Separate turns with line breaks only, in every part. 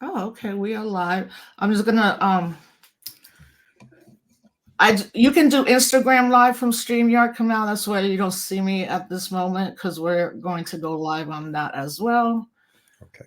Oh, okay. We are live. I'm just gonna you can do Instagram live from StreamYard. Come out. That's where you don't see me at this moment because we're going to go live on that as well.
Okay.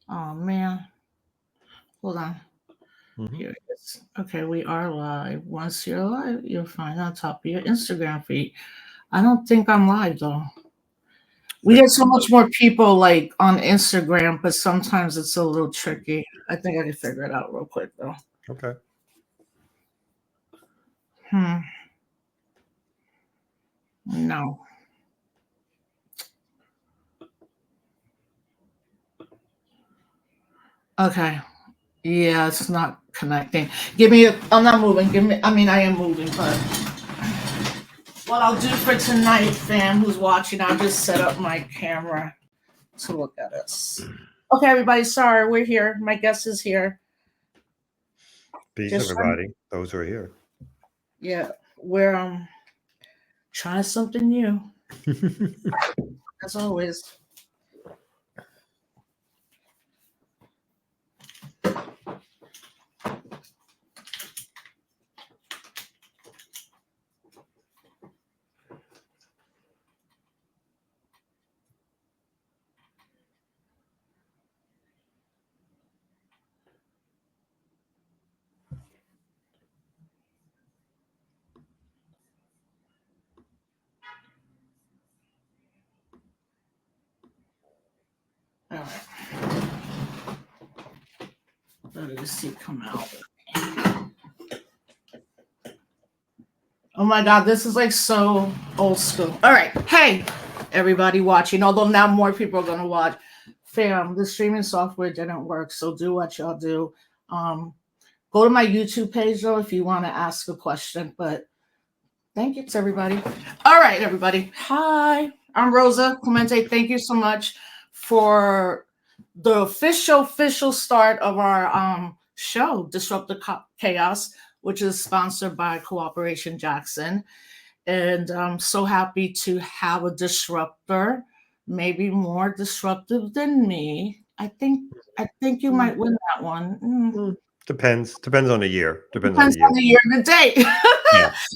Oh man. Hold on.
Mm-hmm.
Here it is. Okay, we are live. Once you're live, you'll find on top of your Instagram feed. I don't think I'm live though. We get so much more people like on Instagram, but sometimes it's a little tricky. I think I can figure it out real quick though.
Okay.
No. Okay. Yeah, it's not connecting. Give me I'm not moving. Give me I mean I am moving, but what I'll do for tonight, fam, who's watching, I'll just set up my camera to look at us. Okay, everybody, sorry, we're here. My guest is here.
Peace,
Just
everybody. Those who are here.
yeah, we're trying something new. As always. All right. Let me see come out. Oh my god, this is like so old school. All right. Hey, everybody watching, although now more people are gonna watch. Fam, the streaming software didn't work, so do what y'all do. Go to my YouTube page though if you want to ask a question. But thank you to everybody. All right, everybody. Hi, I'm Rosa Clemente. Thank you so much for the official start of our show, Disrupt the Chaos, which is sponsored by Cooperation Jackson. And I'm so happy to have a disruptor, maybe more disruptive than me. I think you might win that one.
Depends. Depends on the year. Depends on the
Depends
year.
on the year and the day.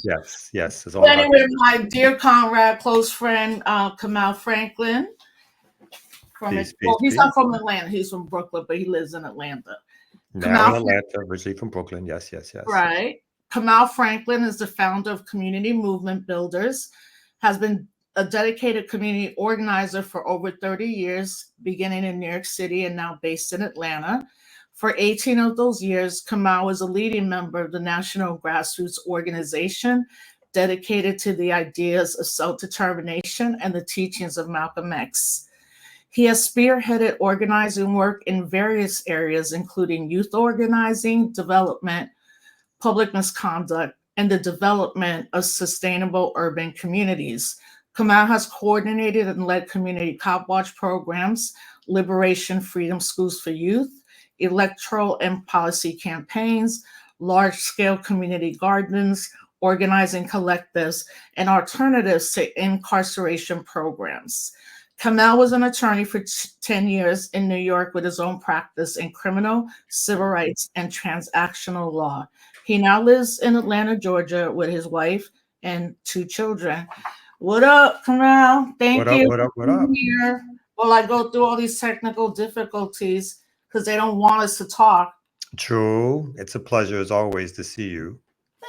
Yes. It's all
But
about
anyway,
the
my dear comrade, close friend, Kamau Franklin,
peace,
well,
peace,
he's
peace.
not from Atlanta. He's from Brooklyn, but he lives in Atlanta.
Now in
Kamau,
Atlanta, originally from Brooklyn. Yes.
right? Kamau Franklin is the founder of Community Movement Builders, has been a dedicated community organizer for over 30 years, beginning in New York City and now based in Atlanta. For 18 of those years, Kamau is a leading member of the National Grassroots Organization dedicated to the ideas of self-determination and the teachings of Malcolm X. He has spearheaded organizing work in various areas, including youth organizing, development, public misconduct, and the development of sustainable urban communities. Kamau has coordinated and led community cop watch programs, liberation freedom schools for youth, electoral and policy campaigns, large scale community gardens, organizing collectives, and alternatives to incarceration programs. Kamau was an attorney for 10 years in New York with his own practice in criminal, civil rights, and transactional law. He now lives in Atlanta, Georgia, with his wife and 2 children. What up, Kamau? Thank
What up?
you
What up?
for
What up?
being here. Well, I go through all these technical difficulties because they don't want us to talk.
True. It's a pleasure as always to see you.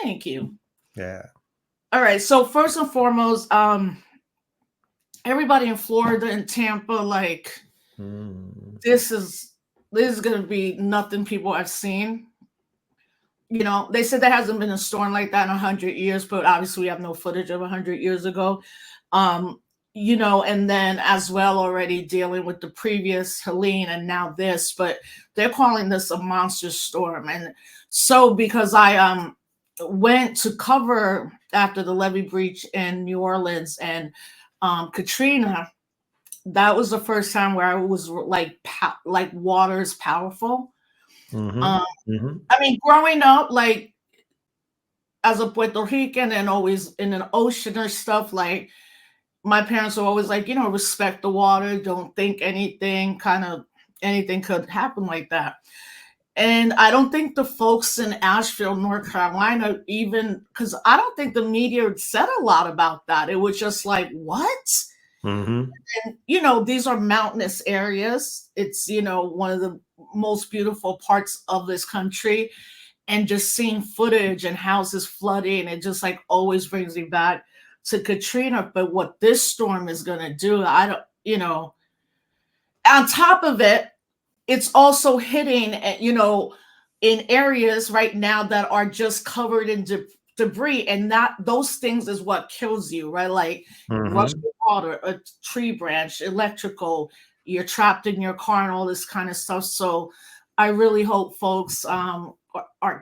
Thank you.
Yeah.
All right. So first and foremost, everybody in Florida and Tampa, like
Mm.
this is gonna be nothing people have seen. You know, they said there hasn't been a storm like that in 100 years, but obviously we have no footage of 100 years ago. Um, and then as well already dealing with the previous Helene and now this, but they're calling this a monster storm. And so because I went to cover after the levee breach in New Orleans and Katrina, that was the first time where I was like, like water is powerful.
Mhm.
Um,
Mhm.
I mean, growing up, like as a Puerto Rican and always in an ocean or stuff, like my parents were always like, respect the water, don't think anything, kind of anything could happen like that. And I don't think the folks in Asheville, North Carolina, even because I don't think the media said a lot about that. It was just like, what?
Mhm.
And, these are mountainous areas. It's, one of the most beautiful parts of this country. And just seeing footage and houses flooding, it just like always brings me back to Katrina. But what this storm is going to do, I don't, on top of it, it's also hitting, in areas right now that are just covered in debris, and that those things is what kills you, right? Like rushing
Mhm.
water, a tree branch, electrical, you're trapped in your car, and all this kind of stuff. So, I really hope folks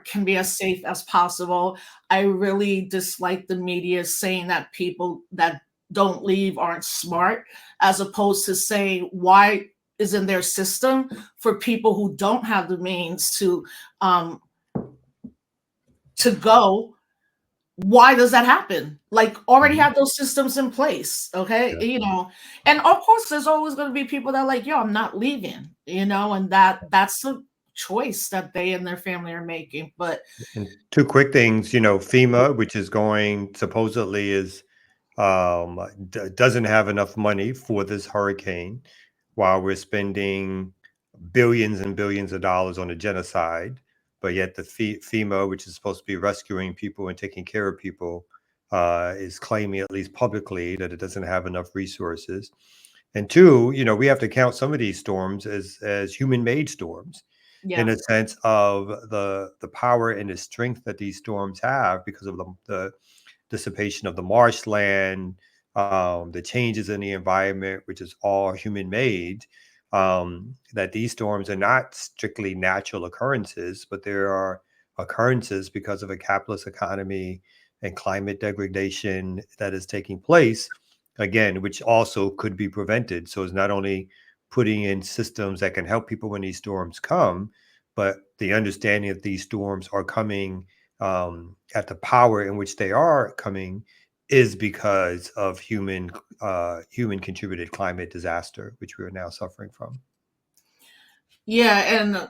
can be as safe as possible. I really dislike the media saying that people that don't leave aren't smart, as opposed to saying why is in their system for people who don't have the means um to go. Why does that happen? Like, already
Mhm.
have those systems in place, okay?
Yeah.
And of course there's always going to be people that are like, yo, I'm not leaving, and that's a choice that they and their family are making. But
And two quick things, FEMA, which is going supposedly is doesn't have enough money for this hurricane, while we're spending billions and billions of dollars on a genocide. But yet the FEMA, which is supposed to be rescuing people and taking care of people, is claiming, at least publicly, that it doesn't have enough resources. And two, we have to count some of these storms as human-made storms, in
yeah.
a sense of the power and the strength that these storms have because of the dissipation of the marshland, the changes in the environment, which is all human made. That these storms are not strictly natural occurrences, but there are occurrences because of a capitalist economy and climate degradation that is taking place, again, which also could be prevented. So it's not only putting in systems that can help people when these storms come, but the understanding that these storms are coming, at the power in which they are coming, is because of human contributed climate disaster, which we are now suffering from.
Yeah, and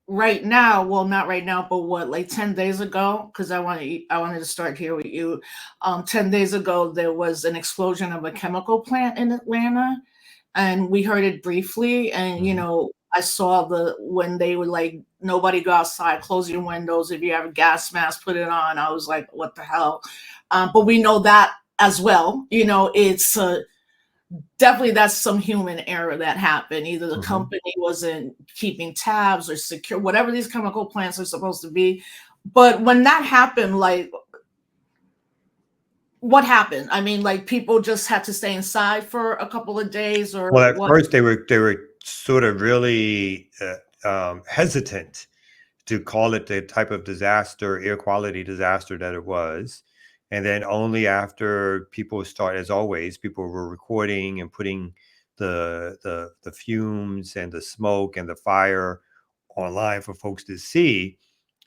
right now, well, not right now, but what, like 10 days ago, because I wanted to start here with you. 10 days ago there was an explosion of a chemical plant in Atlanta, and we heard it briefly. And
Mhm.
I saw the when they were like, nobody go outside, close your windows, if you have a gas mask, put it on. I was like, what the hell? But we know that as well. It's definitely, that's some human error that happened. Either the
Mhm.
company wasn't keeping tabs or secure, whatever these chemical plants are supposed to be. But when that happened, like, what happened? I mean, like, people just had to stay inside for a couple of days, or
Well, at
what?
first they were sort of really hesitant to call it the type of disaster, air quality disaster that it was. And then only after people start, as always, people were recording and putting the fumes and the smoke and the fire online for folks to see,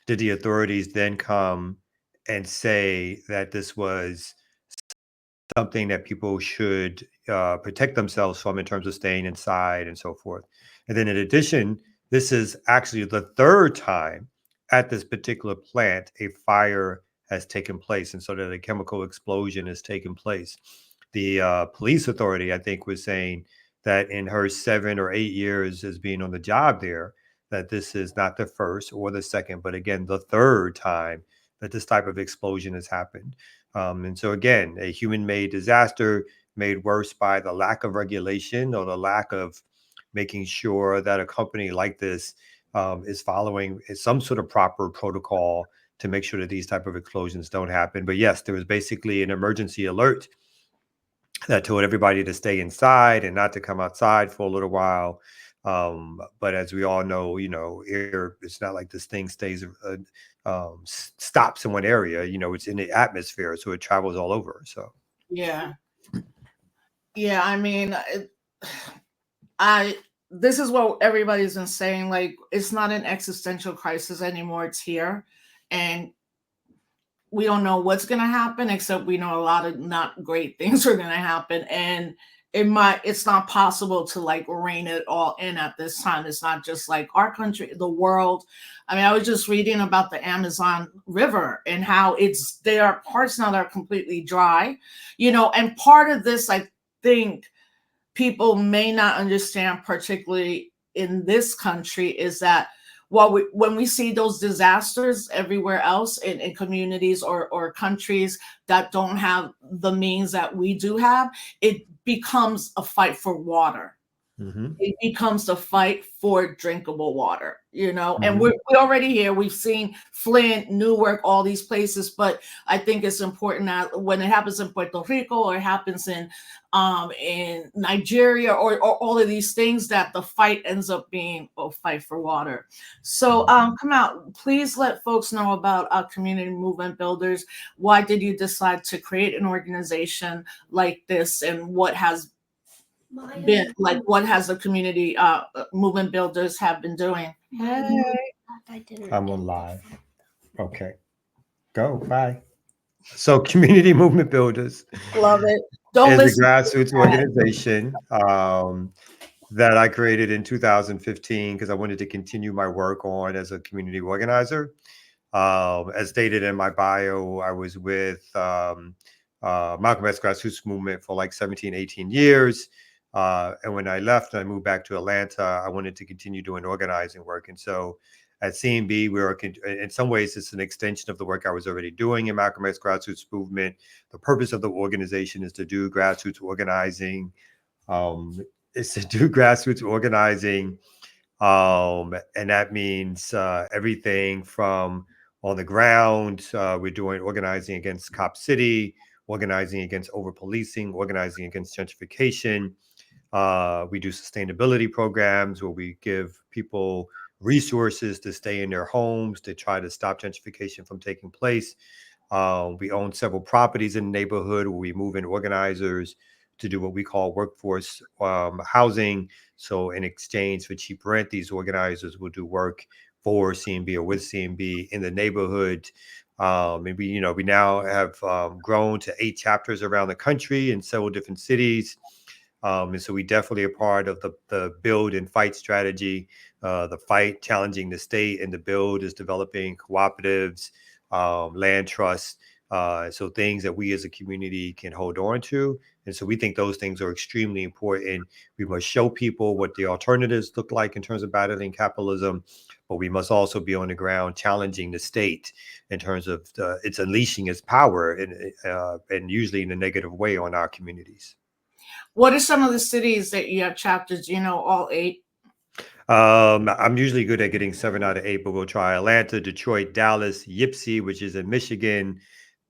did the authorities then come and say that this was something that people should protect themselves from in terms of staying inside and so forth. And then in addition, this is actually the third time at this particular plant a fire has taken place, and so that a chemical explosion has taken place. The police authority, I think, was saying that in her 7 or 8 years as being on the job there, that this is not the first or the second, but again, the third time that this type of explosion has happened. And so, again, a human made disaster made worse by the lack of regulation or the lack of making sure that a company like this is following some sort of proper protocol to make sure that these type of explosions don't happen. But yes, there was basically an emergency alert that told everybody to stay inside and not to come outside for a little while. But as we all know, air, it's not like this thing stays, stops in one area. It's in the atmosphere, so it travels all over. So,
Yeah. Yeah, I mean, I this is what everybody's been saying. Like, it's not an existential crisis anymore. It's here, and we don't know what's gonna happen. Except we know a lot of not great things are gonna happen, and it's not possible to like rein it all in at this time. It's not just like our country, the world. I mean, I was just reading about the Amazon River and how there are parts now that are completely dry, and part of this, I think people may not understand, particularly in this country, is that when we see those disasters everywhere else in communities or countries that don't have the means that we do have, it becomes a fight for water.
Mm-hmm.
It becomes a fight for drinkable water, and
Mm-hmm.
we're already here. We've seen Flint, Newark, all these places, but I think it's important that when it happens in Puerto Rico or it happens in Nigeria or all of these things, that the fight ends up being a fight for water. So come out, please let folks know about community movement builders. Why did you decide to create an organization like this, and what has the community movement builders have been doing? Hey,
I'm on live. Okay. Go. Bye. So, Community Movement Builders
love it. Don't
is a
listen to
grassroots
that.
organization that I created in 2015 because I wanted to continue my work on as a community organizer. As stated in my bio, I was with Malcolm X Grassroots Movement for like 17, 18 years. And when I left and I moved back to Atlanta, I wanted to continue doing organizing work. And so at CMB, in some ways, it's an extension of the work I was already doing in Malcolm X Grassroots Movement. The purpose of the organization is to do grassroots organizing. Is to do grassroots organizing and that means everything from on the ground. We're doing organizing against Cop City, organizing against over policing, organizing against gentrification. We do sustainability programs where we give people resources to stay in their homes to try to stop gentrification from taking place. We own several properties in the neighborhood where we move in organizers to do what we call workforce housing. So in exchange for cheap rent, these organizers will do work for CMB or with CMB in the neighborhood. And we now have grown to 8 chapters around the country in several different cities. And so we definitely are part of the build and fight strategy. The fight challenging the state, and the build is developing cooperatives, land trusts. So things that we as a community can hold on to. And so we think those things are extremely important. We must show people what the alternatives look like in terms of battling capitalism, but we must also be on the ground challenging the state in terms of it's unleashing its power and usually in a negative way on our communities.
What are some of the cities that you have chapters? All 8?
I'm usually good at getting 7 out of 8, but we'll try Atlanta, Detroit, Dallas, Yipsy, which is in Michigan,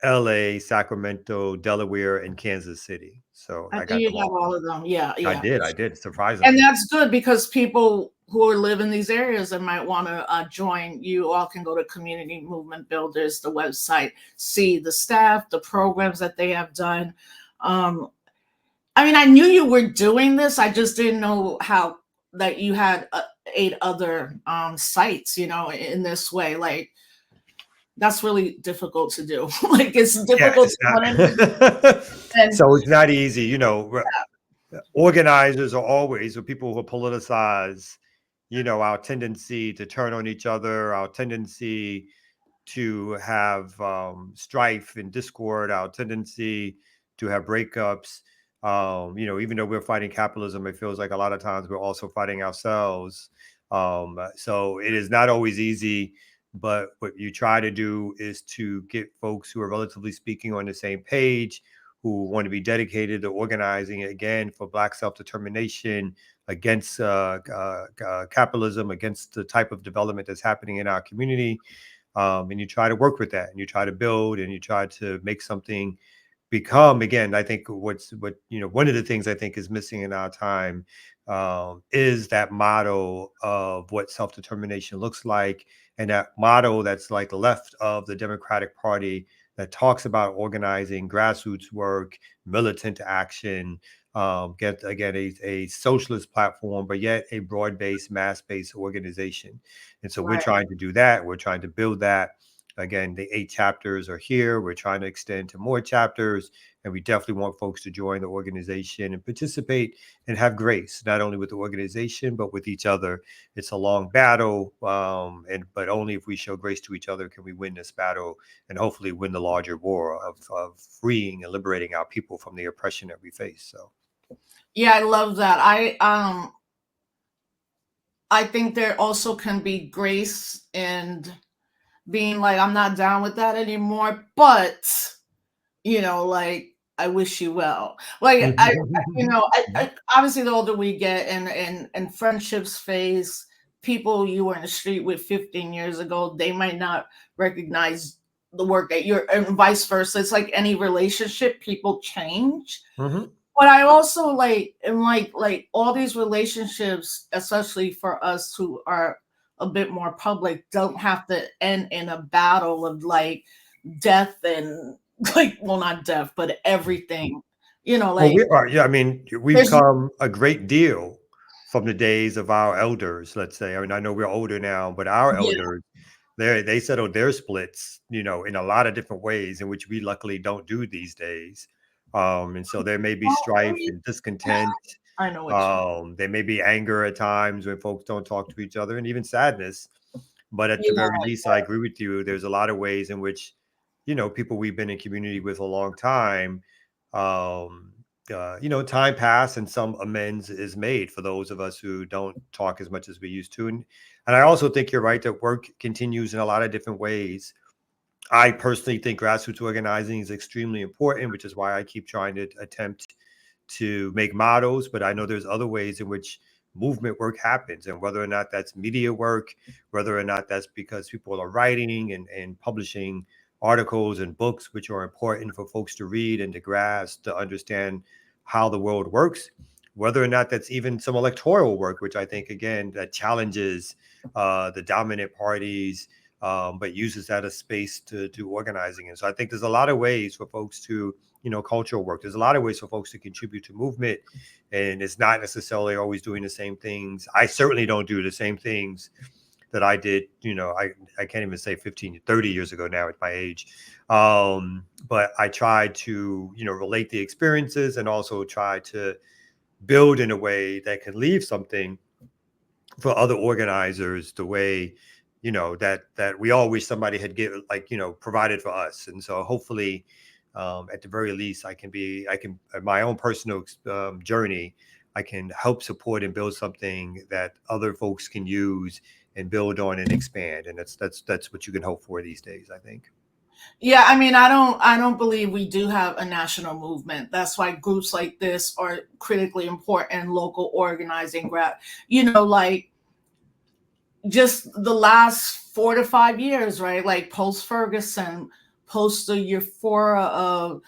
LA, Sacramento, Delaware, and Kansas City. So
I
I
think
got
you
them
got
all.
all of them. Yeah, yeah.
I did,
And
surprisingly.
that's good because people who live in these areas and might want to join, you all can go to Community Movement Builders, the website, see the staff, the programs that they have done. Um, I mean, I knew you were doing this. I just didn't know how that you had 8 other sites, in this way. Like, that's really difficult to do. Like, it's
Yeah,
difficult
it's
to put in.
not.
And
So it's not easy. Organizers are always, or people who politicize, our tendency to turn on each other, our tendency to have strife and discord, our tendency to have breakups. Even though we're fighting capitalism, it feels like a lot of times we're also fighting ourselves. So it is not always easy, but what you try to do is to get folks who are relatively speaking on the same page, who want to be dedicated to organizing again for Black self-determination against capitalism, against the type of development that's happening in our community. And you try to work with that, and you try to build, and you try to make something become. Again, I think one of the things I think is missing in our time is that model of what self-determination looks like, and that model that's like left of the Democratic Party that talks about organizing, grassroots work, militant action, get again a socialist platform, but yet a broad-based, mass-based organization. And so we're
Right.
trying to do that. We're trying to build that. Again, the 8 chapters are here. We're trying to extend to more chapters, and we definitely want folks to join the organization and participate and have grace, not only with the organization but with each other. It's a long battle, but only if we show grace to each other can we win this battle and hopefully win the larger war of freeing and liberating our people from the oppression that we face. So.
Yeah, I love that. I think there also can be grace and being like, I'm not down with that anymore, but like, I wish you well. Like, I obviously the older we get and friendships phase, people you were in the street with 15 years ago, they might not recognize the work that you're, and vice versa. It's like any relationship, people change.
Mm-hmm.
But I also like, and like all these relationships, especially for us who are a bit more public, don't have to end in a battle of like death and like, well, not death, but everything.
Well, we
Like
are. Yeah, I mean, we've
there's
come a great deal from the days of our elders. Let's say. I mean, I know we're older now, but our
yeah,
elders, they settled their splits, in a lot of different ways, in which we luckily don't do these days. And so there may be
well,
strife and discontent.
I know what you
There may be anger at times when folks don't talk to each other, and even sadness. But at the
you know
very least, I agree with you. There's a lot of ways in which, people we've been in community with a long time, um, time passed and some amends is made for those of us who don't talk as much as we used to. And I also think you're right that work continues in a lot of different ways. I personally think grassroots organizing is extremely important, which is why I keep trying to attempt to make models. But I know there's other ways in which movement work happens, and whether or not that's media work, whether or not that's because people are writing and publishing articles and books, which are important for folks to read and to grasp, to understand how the world works, whether or not that's even some electoral work, which I think, again, that challenges the dominant parties, but uses that as space to do organizing. And so I think there's a lot of ways for folks to, cultural work. There's a lot of ways for folks to contribute to movement, and it's not necessarily always doing the same things. I certainly don't do the same things that I did, I can't even say 15, 30 years ago now at my age. But I try to, relate the experiences and also try to build in a way that can leave something for other organizers, the way that we all wish somebody had given, like, provided for us. And so hopefully, at the very least, I can my own personal journey, I can help support and build something that other folks can use and build on and expand. And that's what you can hope for these days, I think.
Yeah, I mean, I don't believe we do have a national movement. That's why groups like this are critically important. Local organizing, like just the last 4 to 5 years, right? Like post Ferguson, post the euphoria of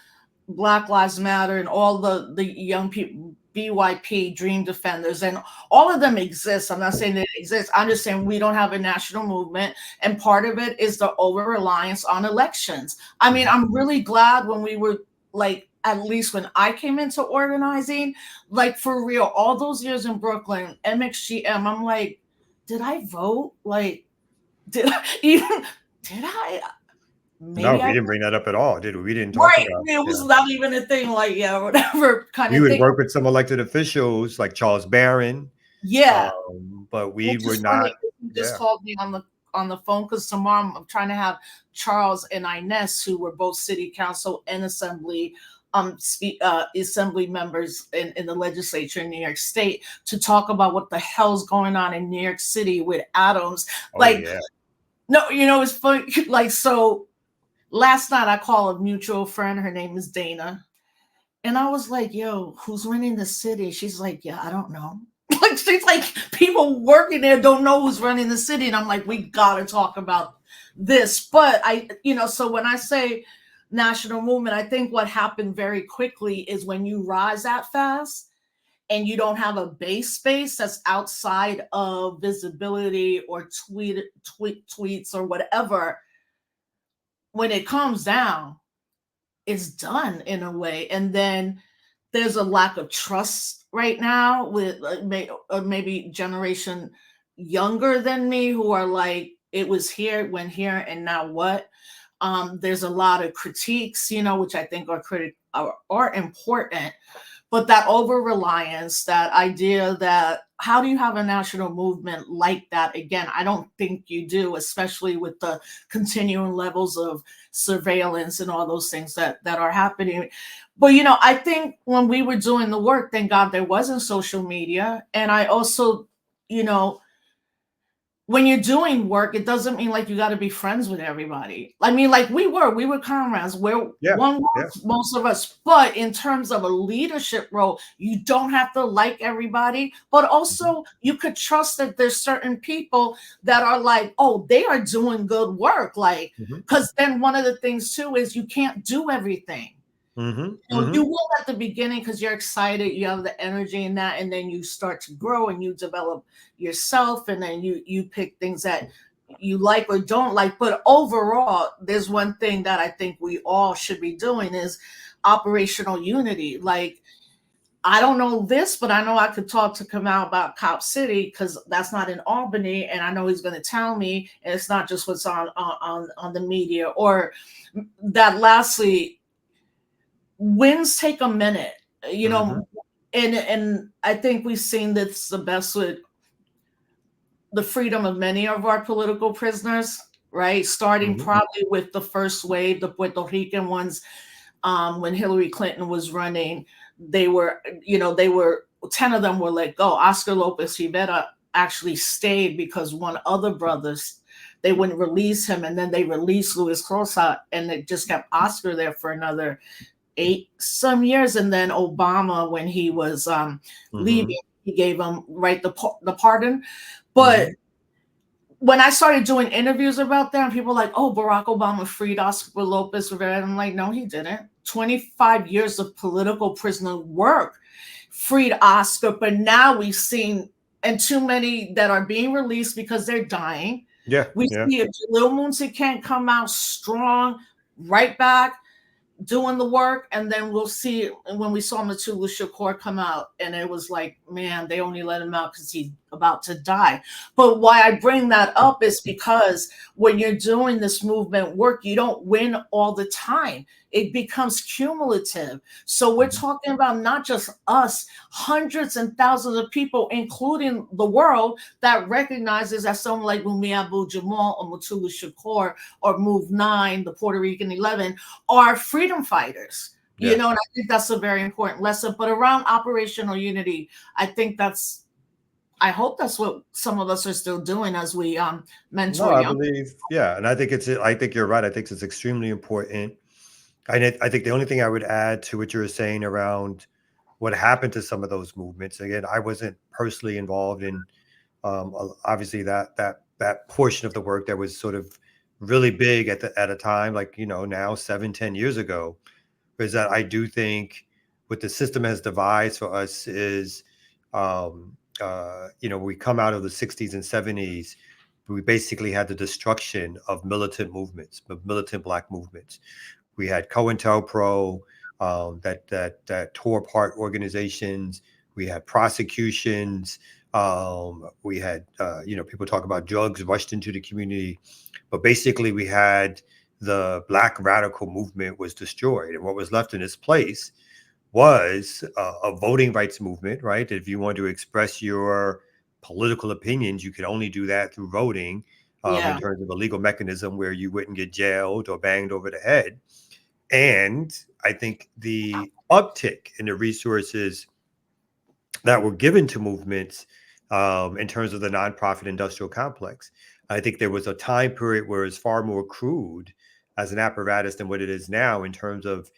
Black Lives Matter and all the young people, BYP, Dream Defenders, and all of them exist. I'm not saying they exist. I'm just saying we don't have a national movement. And part of it is the over reliance on elections. I mean,
Mhm.
I'm really glad when we were like, at least when I came into organizing, like for real, all those years in Brooklyn, MXGM, I'm like, did I vote? Like, did I even, did I?
No,
Maybe
we
I,
didn't bring that up at all, did we? We didn't talk
right.
about,
It was
yeah.
not even a thing, like, yeah, whatever kind
We
of
would
thing.
work with some elected officials like Charles Barron,
Yeah.
but we
Which
were
is
not.
funny. You just
Yeah.
called me on the phone because tomorrow I'm trying to have Charles and Inez, who were both city council and assembly members in the legislature in New York State, to talk about what the hell's going on in New York City with Adams.
Oh
Like,
yeah.
no, it's funny. Like, so last night I called a mutual friend. Her name is Dana. And I was like, yo, who's running the city? She's like, yeah, I don't know. Like, she's like, people working there don't know who's running the city. And I'm like, we got to talk about this. But so when I say national movement, I think what happened very quickly is when you rise that fast and you don't have a base space that's outside of visibility or tweets or whatever, when it comes down, it's done in a way. And then there's a lack of trust right now with maybe generation younger than me who are like, it was here, it went here, and now what? There's a lot of critiques, which I think are important, but that over reliance, that idea that how do you have a national movement like that again? I don't think you do, especially with the continuing levels of surveillance and all those things that are happening. But I think when we were doing the work, thank God there wasn't social media. And I also, you know, when you're doing work, it doesn't mean like you got to be friends with everybody. I mean, like we were comrades. We're
Yeah,
one
yeah.
was, most of us. But in terms of a leadership role, you don't have to like everybody, but
Mhm,
also you could trust that there's certain people that are like, oh, they are doing good work. Like,
mhm,
because then one of the things too is you can't do everything.
mhm,
You
mhm.
will at the beginning because you're excited, you have the energy in that, and then you start to grow and you develop yourself, and then you pick things that you like or don't like. But overall, there's one thing that I think we all should be doing is operational unity. Like, I don't know this, but I know I could talk to Kamau about Cop City because that's not in Albany, and I know he's going to tell me, and it's not just what's on the media. Or that lastly, wins take a minute, you
Mhm,
know, and I think we've seen this the best with the freedom of many of our political prisoners, right? Starting
mhm.
probably with the first wave, the Puerto Rican ones, when Hillary Clinton was running, they were 10 of them were let go. Oscar Lopez Rivera actually stayed because one other brothers, they wouldn't release him, and then they released Luis Rosa, and they just kept Oscar there for another 8 some years. And then Obama, when he was
Mhm,
leaving, he gave him the pardon. But
mhm.
when I started doing interviews about that, people were like, oh, Barack Obama freed Oscar Lopez Rivera. And I'm like, no, he didn't. 25 years of political prisoner work freed Oscar, but now we've seen, and too many that are being released because they're dying.
Yeah,
We
yeah.
see if Lil Moonsey can't come out strong, right back doing the work, and then we'll see when we saw Matulu Shakur come out, and it was like, man, they only let him out because he's about to die. But why I bring that up is because when you're doing this movement work, you don't win all the time. It becomes cumulative. So we're
Mhm.
talking about not just us, hundreds and thousands of people, including the world, that recognizes that someone like Mumia Abu Jamal or Mutulu Shakur or Move 9, the Puerto Rican 11, are freedom fighters.
Yeah.
And I think that's a very important lesson. But around operational unity, I think I hope that's what some of us are still doing as we
No,
mentor
I
young.
believe, yeah, and I think you're right. I think it's extremely important. I think the only thing I would add to what you were saying around what happened to some of those movements. Again, I wasn't personally involved in obviously that portion of the work that was sort of really big at a time like now 7-10 years ago. Is that I do think what the system has devised for us is, we come out of the 60s and 70s. We basically had the destruction of militant movements, of militant Black movements. We had COINTELPRO, that tore apart organizations. We had prosecutions. We had, people talk about drugs rushed into the community, but basically we had the Black radical movement was destroyed, and what was left in its place was a voting rights movement. Right? If you want to express your political opinions, you could only do that through voting, in
Yeah,
terms of a legal mechanism where you wouldn't get jailed or banged over the head. And I think the uptick in the resources that were given to movements, in terms of the nonprofit industrial complex. I think there was a time period where it's far more crude as an apparatus than what it is now in terms of,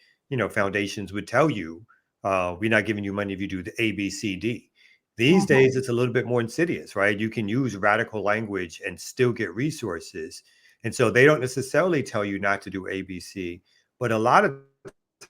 foundations would tell you, we're not giving you money if you do the A, B, C, D. These
mhm,
days, it's a little bit more insidious, right? You can use radical language and still get resources. And so they don't necessarily tell you not to do A, B, C, but a lot of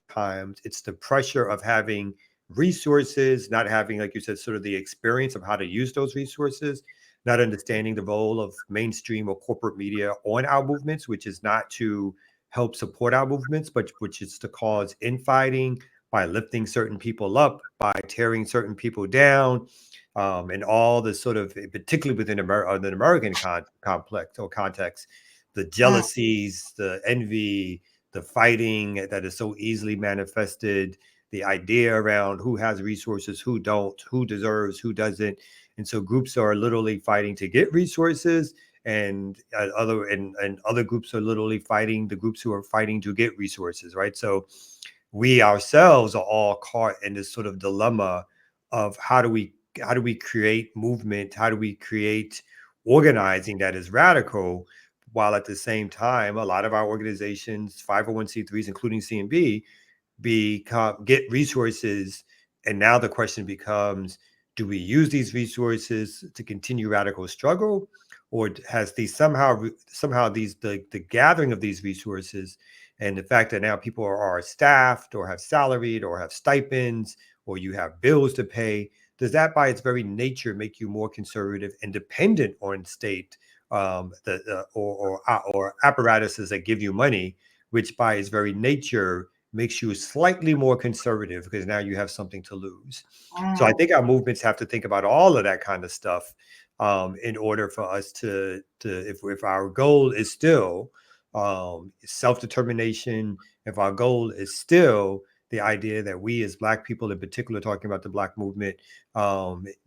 times it's the pressure of having resources, not having, like you said, sort of the experience of how to use those resources, not understanding the role of mainstream or corporate media on our movements, which is not to help support our movements, but which is to cause infighting by lifting certain people up, by tearing certain people down, and all the sort of, particularly within the American complex or context, the
Mm,
jealousies, the envy, the fighting that is so easily manifested, the idea around who has resources, who don't, who deserves, who doesn't. And so groups are literally fighting to get resources, and other groups are literally fighting the groups who are fighting to get resources, right? So we ourselves are all caught in this sort of dilemma of how do we create movement, how do we create organizing that is radical, while at the same time a lot of our organizations, 501(c)(3)s, including CMB, get resources. And now the question becomes, do we use these resources to continue radical struggle, or has these somehow the gathering of these resources and the fact that now people are staffed or have salaried or have stipends, or you have bills to pay, does that by its very nature make you more conservative and dependent on state, or apparatuses that give you money, which by its very nature makes you slightly more conservative because now you have something to lose. So I
mm.
think our movements have to think about all of that kind of stuff, in order for us if our goal is still, self-determination, if our goal is still the idea that we as Black people, in particular, talking about the Black movement,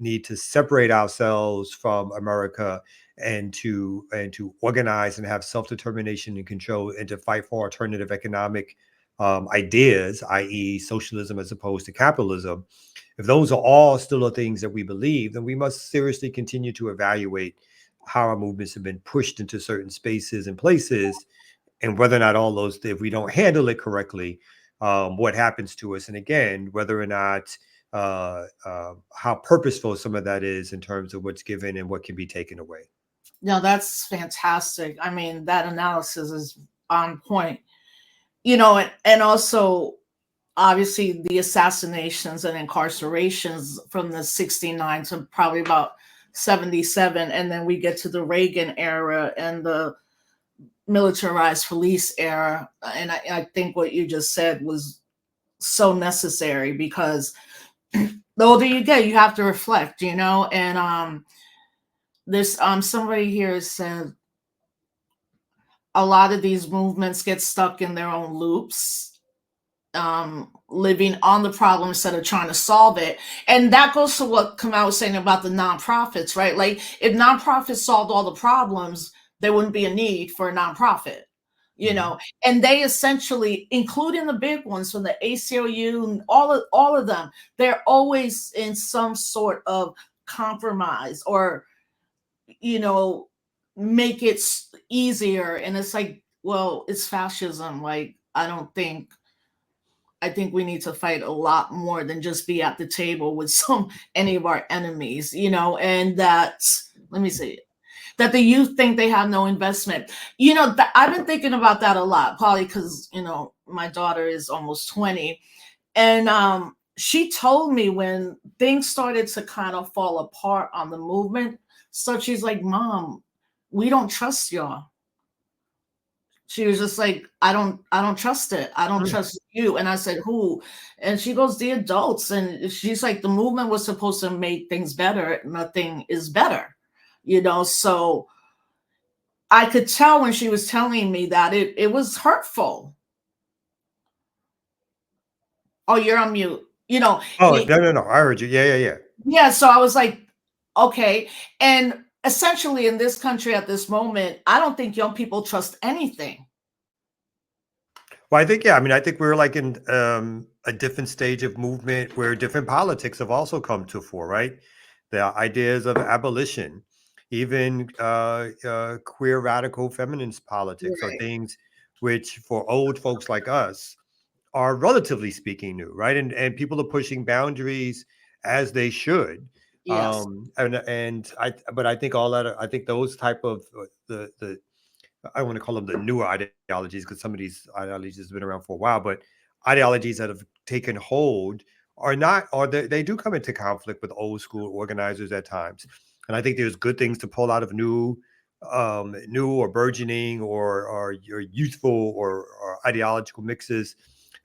need to separate ourselves from America, and to organize and have self-determination and control, and to fight for alternative economic, ideas, i.e., socialism as opposed to capitalism. If those are all still the things that we believe, then we must seriously continue to evaluate how our movements have been pushed into certain spaces and places, and whether or not all those, if we don't handle it correctly, what happens to us, and again, whether or not, how purposeful some of that is in terms of what's given and what can be taken away.
No, that's fantastic. I mean, that analysis is on point. You know, and also obviously the assassinations and incarcerations from the 69 to probably about 77, and then we get to the Reagan era and the militarized police era. And I think what you just said was so necessary, because the older you get, you have to reflect, and this somebody here said a lot of these movements get stuck in their own loops, living on the problem instead of trying to solve it. And that goes to what Kamau was saying about the nonprofits, right? Like, if nonprofits solved all the problems, there wouldn't be a need for a nonprofit, you
Mhm.
know. And they essentially, including the big ones from the ACLU and all of them, they're always in some sort of compromise, or you know make it easier. And it's like, well, it's fascism. Like, I think we need to fight a lot more than just be at the table with any of our enemies, and that, let me see, that the youth think they have no investment. I've been thinking about that a lot, probably because, my daughter is almost 20. And she told me when things started to kind of fall apart on the movement, so she's like, Mom, we don't trust y'all. She was just like, I don't trust it. I don't
Mm.
trust you. And I said, who? And she goes, the adults. And she's like, the movement was supposed to make things better. Nothing is better. So I could tell when she was telling me that it was hurtful. Oh, you're on mute.
Oh,
Y-
no, no, no. I heard you. Yeah, yeah, yeah.
yeah. So I was like, okay. And essentially in this country at this moment, I don't think young people trust anything.
Well, I think, yeah. I mean, I think we're like in, a different stage of movement where different politics have also come to fore, right? The ideas of abolition, even, queer radical feminist politics, are
Right.
things which, for old folks like us, are relatively speaking new, right? And people are pushing boundaries as they should.
Yes.
But I think all that, I think those type of, the I want to call them the newer ideologies, because some of these ideologies have been around for a while, but ideologies that have taken hold are not, or they do come into conflict with old school organizers at times. And I think there's good things to pull out of new new or burgeoning or your youthful or ideological mixes,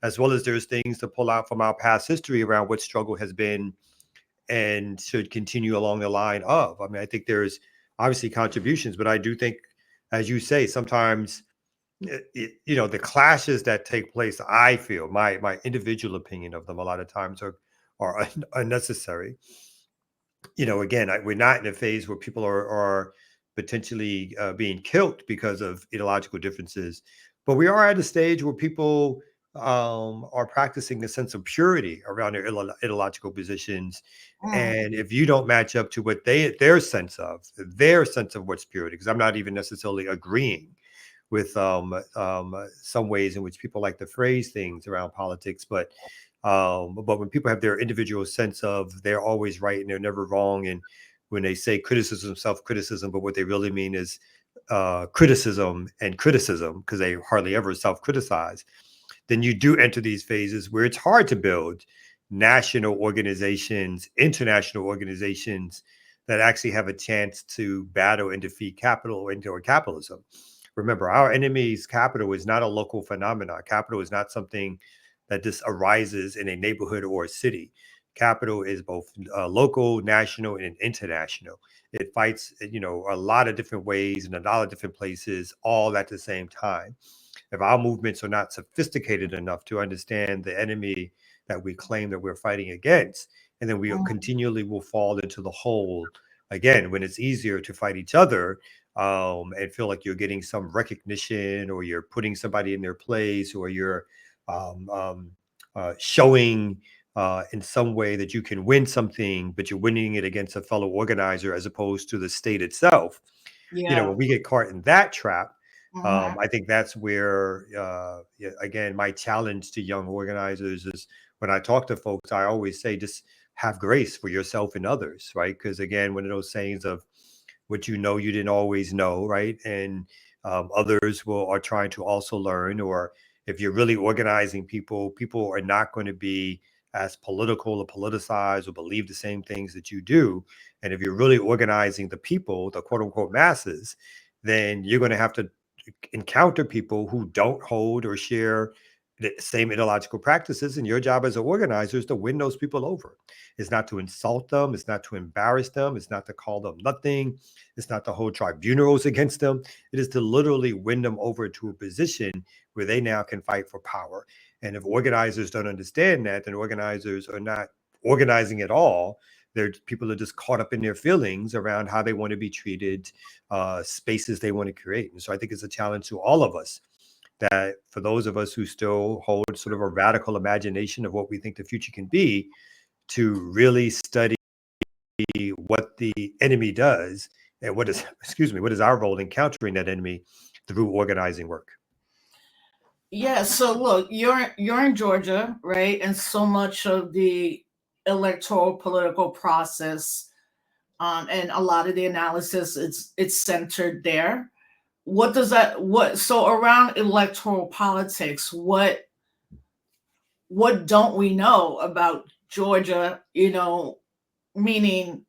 as well as there's things to pull out from our past history around what struggle has been and should continue along the line of. I mean, I think there's obviously contributions, but I do think, as you say, sometimes the clashes that take place, I feel my individual opinion of them a lot of times are unnecessary. Again, we're not in a phase where people are potentially being killed because of ideological differences, but we are at a stage where people are practicing a sense of purity around their ideological positions.
Mm,
And if you don't match up to what their sense of what's purity, because I'm not even necessarily agreeing with some ways in which people like to phrase things around politics, but when people have their individual sense of they're always right and they're never wrong, and when they say criticism, self-criticism, but what they really mean is criticism and criticism because they hardly ever self-criticize, then you do enter these phases where it's hard to build national organizations, international organizations that actually have a chance to battle and defeat capital or capitalism. Remember, our enemy's capital is not a local phenomenon. Capital is not something that just arises in a neighborhood or a city. Capital is both local, national, and international. It fights, a lot of different ways in a lot of different places, all at the same time. If our movements are not sophisticated enough to understand the enemy that we claim that we're fighting against, and then we
mm,
continually will fall into the hole again when it's easier to fight each other, and feel like you're getting some recognition or you're putting somebody in their place or you're um, um, showing in some way that you can win something, but you're winning it against a fellow organizer as opposed to the state itself.
yeah.
When we get caught in that trap,
Hmm.
I think that's where, yeah, again, my challenge to young organizers is when I talk to folks, I always say just have grace for yourself and others, right? Because again, one of those sayings of what you didn't always know, right? And others are trying to also learn. Or if you're really organizing people, people are not going to be as political or politicized or believe the same things that you do. And if you're really organizing the people, the quote unquote masses, then you're going to have to encounter people who don't hold or share the same ideological practices. And your job as an organizer is to win those people over. It's not to insult them. It's not to embarrass them. It's not to call them nothing. It's not to hold tribunals against them. It is to literally win them over to a position where they now can fight for power. And if organizers don't understand that, then organizers are not organizing at all. People are just caught up in their feelings around how they want to be treated, spaces they want to create. And so I think it's a challenge to all of us that for those of us who still hold sort of a radical imagination of what we think the future can be, to really study what the enemy does and what is, excuse me, what is our role in countering that enemy through organizing work.
Yeah, so look, you're in Georgia, right? And so much of the electoral political process, and a lot of the analysis, it's centered there. What does that what so around electoral politics, what don't we know about Georgia? Meaning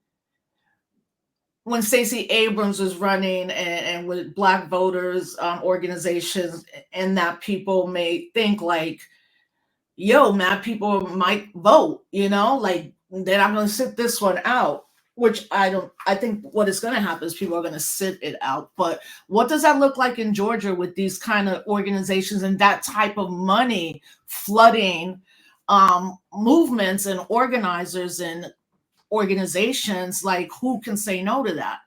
when Stacey Abrams was running, and with Black voters organizations, and that people may think like, yo, mad people might vote, like they're not going to sit this one out, which I don't. I think what is going to happen is people are going to sit it out. But what does that look like in Georgia with these kind of organizations and that type of money flooding movements and organizers and organizations? Like, who can say no to that?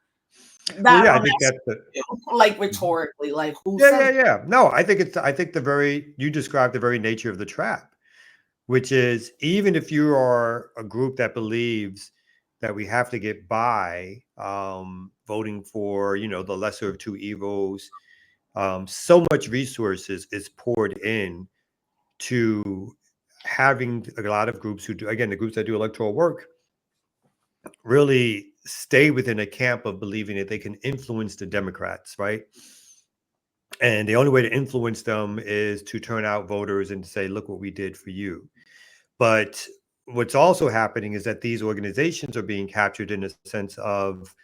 Well,
That
yeah, I
I'm
think
asking
that's the.
you, like
Mhm.
rhetorically, like who
Yeah,
says
yeah, yeah. No, I think you described the very nature of the trap, which is even if you are a group that believes that we have to get by voting for, the lesser of two evils, so much resources is poured in to having a lot of groups who do, again, the groups that do electoral work really stay within a camp of believing that they can influence the Democrats, right? And the only way to influence them is to turn out voters and say, look what we did for you. But what's also happening is that these organizations are being captured in a sense of,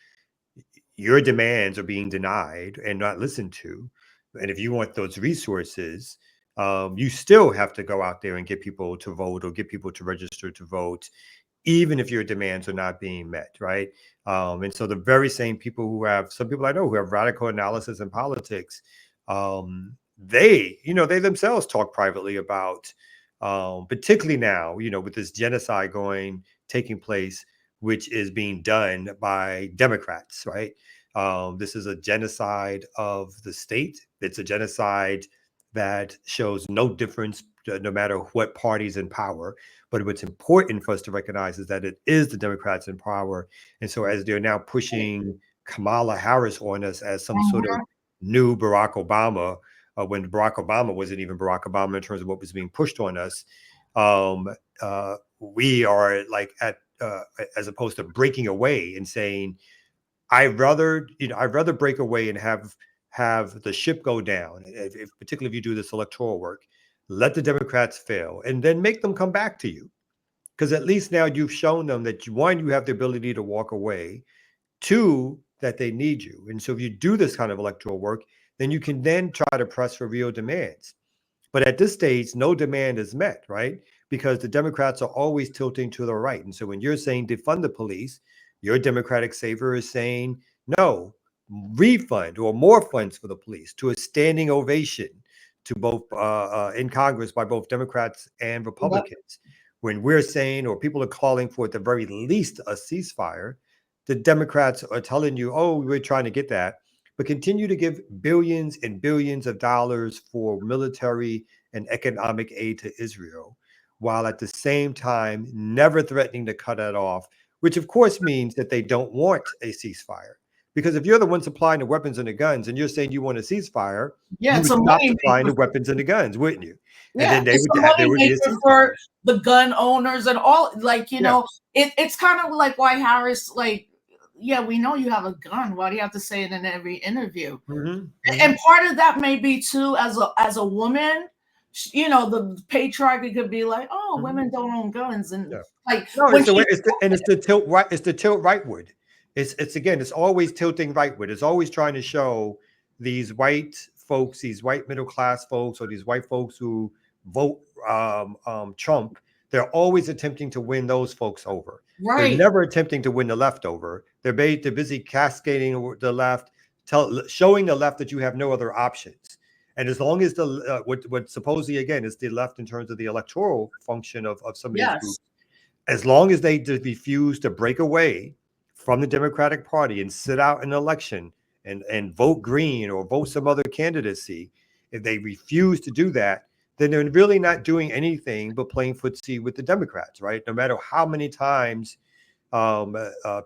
your demands are being denied and not listened to. And if you want those resources, you still have to go out there and get people to vote or get people to register to vote, even if your demands are not being met, right? And so the very same people who have, some people I know who have radical analysis in politics, they themselves talk privately about, particularly now, with this genocide taking place, which is being done by Democrats, right? This is a genocide of the state. It's a genocide that shows no difference, no matter what party's in power. But what's important for us to recognize is that it is the Democrats in power. And so as they're now pushing Kamala Harris on us as some sort of
Mhm.
new Barack Obama, when Barack Obama wasn't even Barack Obama in terms of what was being pushed on us, um, we are like as opposed to breaking away and saying, I'd rather break away and have the ship go down. If particularly if you do this electoral work, let the Democrats fail and then make them come back to you. Because at least now you've shown them that one, you have the ability to walk away, two, that they need you. And so if you do this kind of electoral work, then you can then try to press for real demands. But at this stage, no demand is met, right? Because the Democrats are always tilting to the right. And so when you're saying defund the police, your Democratic savior is saying, no, refund or more funds for the police, to a standing ovation to both in Congress by both Democrats and
Yep.
Republicans. When we're saying, or people are calling for at the very least a ceasefire, the Democrats are telling you, oh, we're trying to get that, but continue to give billions and billions of dollars for military and economic aid to Israel, while at the same time never threatening to cut it off, which of course means that they don't want a ceasefire. Because if you're the one supplying the weapons and the guns and you're saying you want a ceasefire,
Yeah,
you
it's
would
a
stop
money
supplying the
maker.
weapons and the guns, wouldn't you? And
Yeah,
then
it's a
there
money
would be a
maker for
ceasefire.
the gun owners and all. Like,
Yeah.
it's kind of like why Harris, like, yeah, we know you have a gun. Why do you have to say it in every interview?
Mm-hmm.
And
Mm-hmm.
part of that may be too, as a woman, the patriarchy could be like, oh,
Mm-hmm.
women don't own guns, and
Yeah.
like
No,
when
it's the way
she,
it's the tilt right. It's the tilt rightward. It's again. It's always tilting rightward. It's always trying to show these white folks, these white middle class folks, or these white folks who vote Trump. They're always attempting to win those folks over. They're
right,
never attempting to win the left over. They're busy cascading the left, showing the left that you have no other options. And as long as what supposedly again is the left in terms of the electoral function of some of these
yes,
groups, as long as they refuse to break away from the Democratic Party and sit out an election and vote green or vote some other candidacy, if they refuse to do that, then they're really not doing anything but playing footsie with the Democrats, right? No matter how many times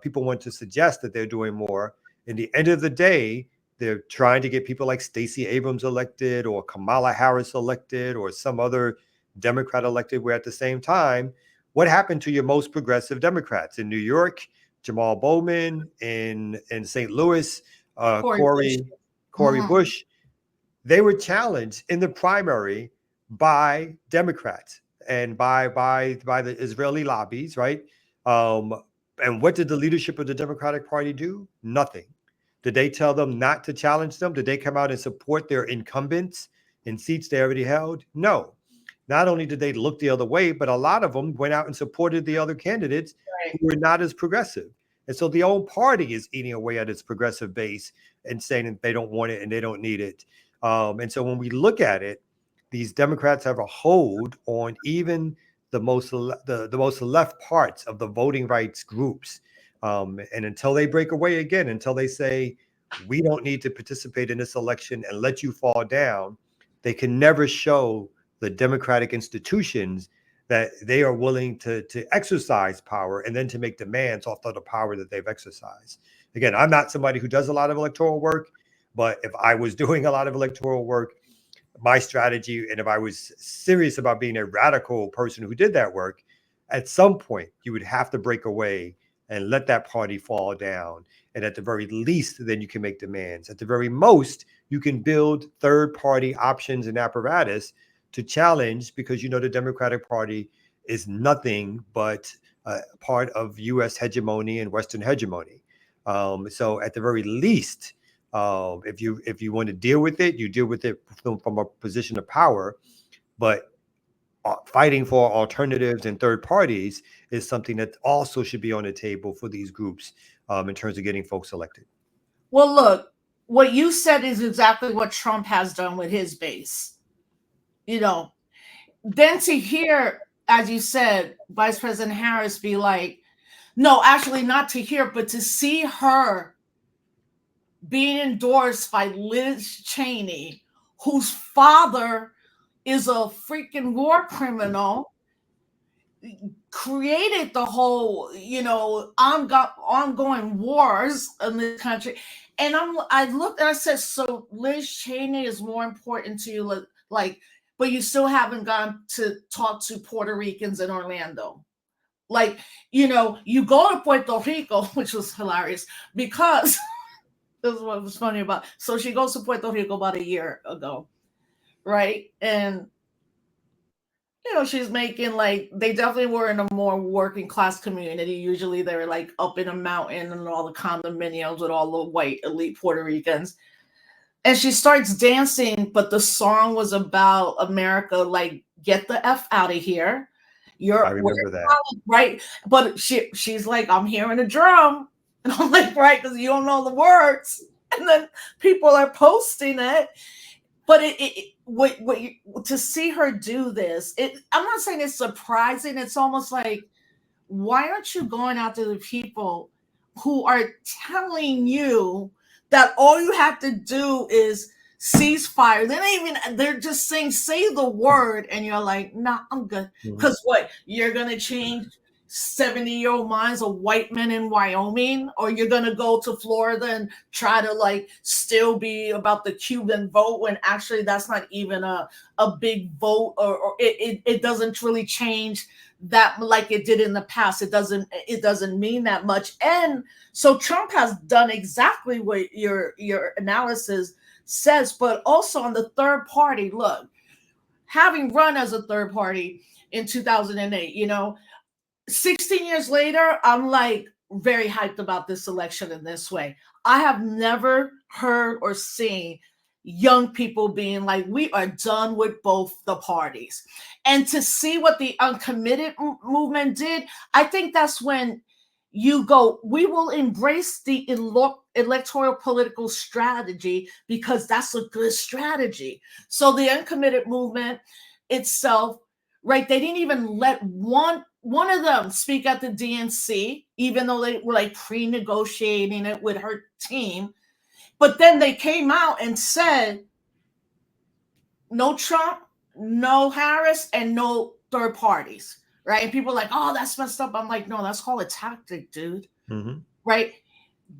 people want to suggest that they're doing more, in the end of the day, they're trying to get people like Stacey Abrams elected or Kamala Harris elected or some other Democrat elected, where at the same time, what happened to your most progressive Democrats in New York? Jamal Bowman, in St. Louis,
Corey Bush.
Corey
Mhm.
Bush. They were challenged in the primary by Democrats and by the Israeli lobbies, right? Um, and what did the leadership of the Democratic Party do? Nothing. Did they tell them not to challenge them? Did they come out and support their incumbents in seats they already held? No. Not only did they look the other way, but a lot of them went out and supported the other candidates who
Right.
were not as progressive. And so the old party is eating away at its progressive base and saying that they don't want it and they don't need it. And so when we look at it, these Democrats have a hold on even the most left parts of the voting rights groups. And until they break away again, until they say, we don't need to participate in this election and let you fall down, they can never show the democratic institutions that they are willing to exercise power and then to make demands off of the power that they've exercised. Again, I'm not somebody who does a lot of electoral work, but if I was doing a lot of electoral work, my strategy, and if I was serious about being a radical person who did that work, at some point you would have to break away and let that party fall down. And at the very least, then you can make demands. At the very most, you can build third party options and apparatus to challenge, because the Democratic Party is nothing but part of US hegemony and Western hegemony. So at the very least, if you want to deal with it, you deal with it from a position of power. But fighting for alternatives and third parties is something that also should be on the table for these groups in terms of getting folks elected.
Well, look, what you said is exactly what Trump has done with his base. You know, then to hear, as you said, Vice President Harris be like, no, actually not to hear, but to see her being endorsed by Liz Cheney, whose father is a freaking war criminal, created the whole, ongoing wars in this country. And I looked and I said, so Liz Cheney is more important to you, like, but you still haven't gone to talk to Puerto Ricans in Orlando. Like, you go to Puerto Rico, which was hilarious because this is what was funny about. So she goes to Puerto Rico about a year ago, right? And she's making, like, they definitely were in a more working class community. Usually they're like up in a mountain and all the condominiums with all the white elite Puerto Ricans. And she starts dancing, but the song was about America, like, get the F out of here.
I remember that.
Right? But she's like, I'm hearing a drum. And I'm like, right, because you don't know the words. And then people are posting it. But to see her do this, I'm not saying it's surprising. It's almost like, why aren't you going after the people who are telling you that all you have to do is ceasefire? They're just saying, say the word, and you're like, nah, I'm good. Because what? You're going to change 70-year-old minds of white men in Wyoming, or you're going to go to Florida and try to, like, still be about the Cuban vote when actually that's not even a big vote, or it doesn't really change that like it did in the past. It doesn't mean that much. And so Trump has done exactly what your analysis says, but also on the third party. Look, having run as a third party in 2008, 16 years later, I'm like very hyped about this election in this way. I have never heard or seen young people being like, we are done with both the parties. And to see what the uncommitted movement did, I think that's when you go, we will embrace the electoral political strategy because that's a good strategy. So the uncommitted movement itself, right, they didn't even let one of them speak at the DNC, even though they were like pre-negotiating it with her team. But then they came out and said, no Trump, no Harris, and no third parties, right? And people are like, oh, that's messed up. I'm like, no, that's called a tactic, dude. Right?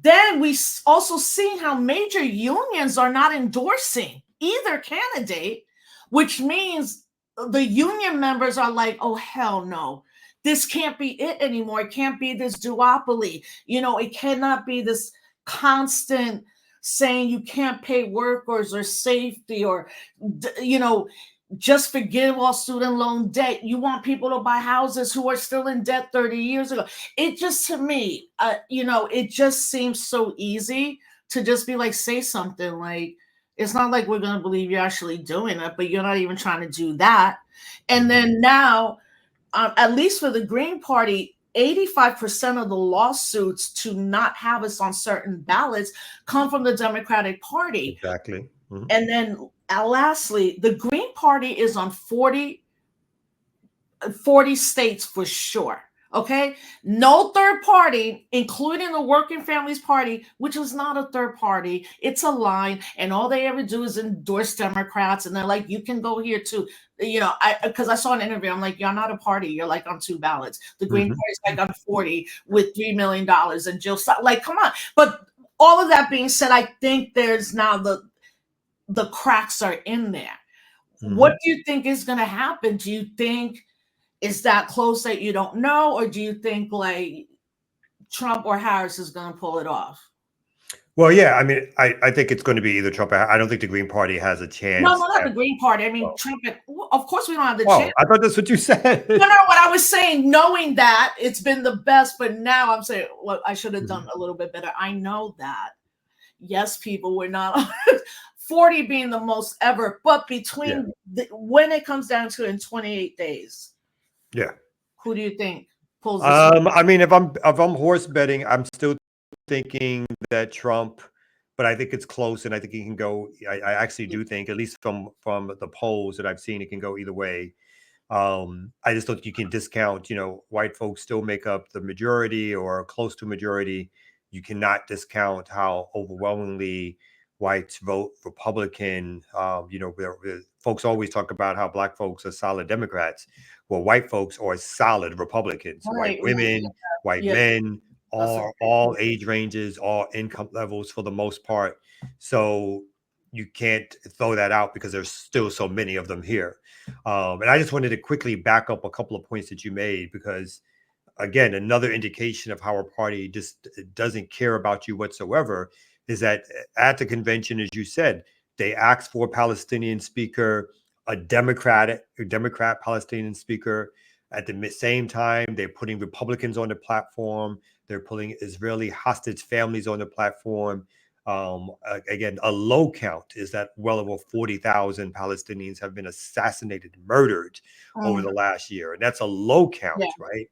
Then we also see how major unions are not endorsing either candidate, which means the union members are like, oh, hell no. This can't be it anymore. It can't be this duopoly. It cannot be this constant saying you can't pay workers or safety or, just forgive all student loan debt. You want people to buy houses who are still in debt 30 years ago. It just, to me, it just seems so easy to just be like, say something. Like, it's not like we're going to believe you're actually doing it, but you're not even trying to do that. And then now, at least for the Green Party, 85% of the lawsuits to not have us on certain ballots come from the Democratic Party.
Exactly.
And then lastly, the Green Party is on 40 states for sure. Okay. No third party, including the Working Families Party, which is not a third party. It's a line. And all they ever do is endorse Democrats. And they're like, you can go here too. Because I saw an interview. I'm like, you're not a party. You're like on 2 ballots. The Green Party's like on 40 with $3 million. And Jill, like, come on. But all of that being said, I think there's now the cracks are in there. What do you think is going to happen? Do you think is that close that you don't know, or do you think like Trump or Harris is going to pull it off?
Well, yeah, I mean, I think it's going to be either Trump. I don't think the Green Party has a
No,
chance
no, not
at.
the Green Party. I mean,
Well,
Trump. Of course, we don't have the chance.
oh, I thought that's what you
No,
said.
no. What I was saying, knowing that it's been the best, but now I'm saying, well, I should have done
Mhm.
a little bit better. I know that. Yes, people, we're not 40 being the most ever, but
Yeah,
when it comes down to it in 28 days,
yeah.
who do you think pulls this?
I mean, if I'm horse betting, I'm still thinking that Trump, but I think it's close, and I think he can go. I actually do think, at least from the polls that I've seen, it can go either way. I just don't think you can discount, white folks still make up the majority or close to majority. You cannot discount how overwhelmingly whites vote Republican. Folks always talk about how black folks are solid Democrats. Well, white folks are solid Republicans. White
Right,
women, white
yeah,
men,
that's a
all age ranges, all income levels for the most part. So you can't throw that out because there's still so many of them here. And I just wanted to quickly back up a couple of points that you made because, again, another indication of how a party just doesn't care about you whatsoever is that at the convention, as you said, they asked for a Palestinian speaker, a Democrat Palestinian speaker. At the same time, they're putting Republicans on the platform. They're putting Israeli hostage families on the platform. Again, a low count is that well over 40,000 Palestinians have been assassinated, murdered over
mm,
the last year. And that's a low
yeah,
count, right?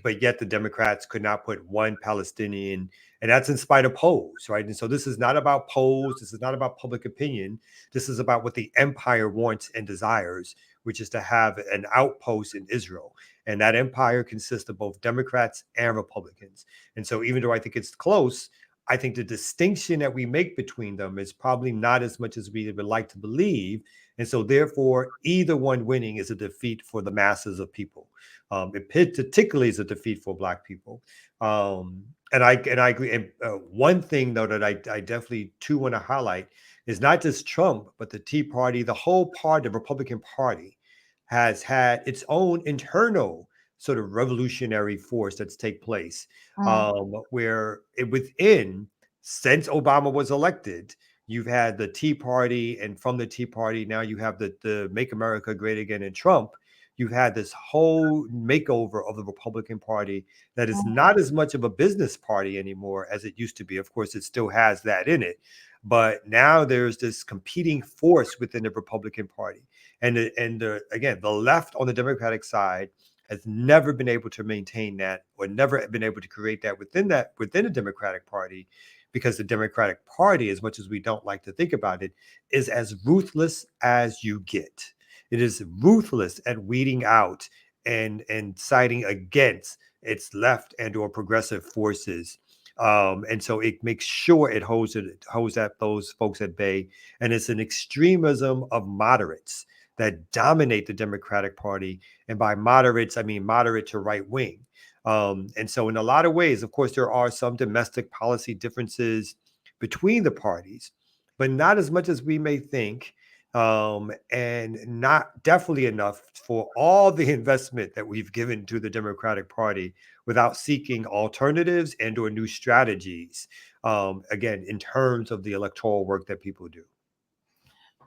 But yet the Democrats could not put one Palestinian, and that's in spite of polls, right? And so this is not about polls. This is not about public opinion. This is about what the empire wants and desires, which is to have an outpost in Israel. And that empire consists of both Democrats and Republicans. And so even though I think it's close, I think the distinction that we make between them is probably not as much as we would like to believe. And so, therefore, either one winning is a defeat for the masses of people. It particularly is a defeat for Black people. And I agree. And one thing, though, that I definitely too want to highlight is not just Trump, but the Tea Party, the whole party, the Republican Party, has had its own internal sort of revolutionary force that's take place
mm,
where within, since Obama was elected, you've had the Tea Party, and from the Tea Party, now you have the Make America Great Again in Trump. You've had this whole makeover of the Republican Party that is
mm,
not as much of a business party anymore as it used to be. Of course, it still has that in it, but now there's this competing force within the Republican Party, again, the left on the Democratic side has never been able to maintain that or never been able to create within the Democratic Party, because the Democratic Party, as much as we don't like to think about it, is as ruthless as you get. It is ruthless at weeding out and siding against its left and or progressive forces. And so it makes sure it holds at those folks at bay. And it's an extremism of moderates that dominate the Democratic Party. And by moderates, I mean moderate to right wing. And so, in a lot of ways, of course, there are some domestic policy differences between the parties, but not as much as we may think. And not definitely enough for all the investment that we've given to the Democratic Party without seeking alternatives and or new strategies. Again, in terms of the electoral work that people do.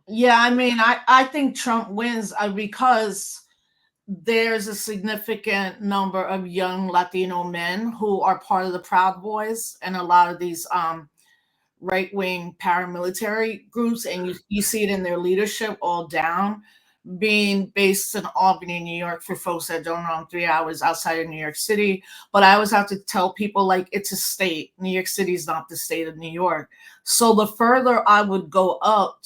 yeah. I mean, I think Trump wins because there's a significant number of young Latino men who are part of the Proud Boys and a lot of these right wing paramilitary groups, and you see it in their leadership all down. Being based in Albany, New York, for folks that don't know, I'm 3 hours outside of New York City. But I always have to tell people, like, it's a state. New York City is not the state of New York. So the further I would go up,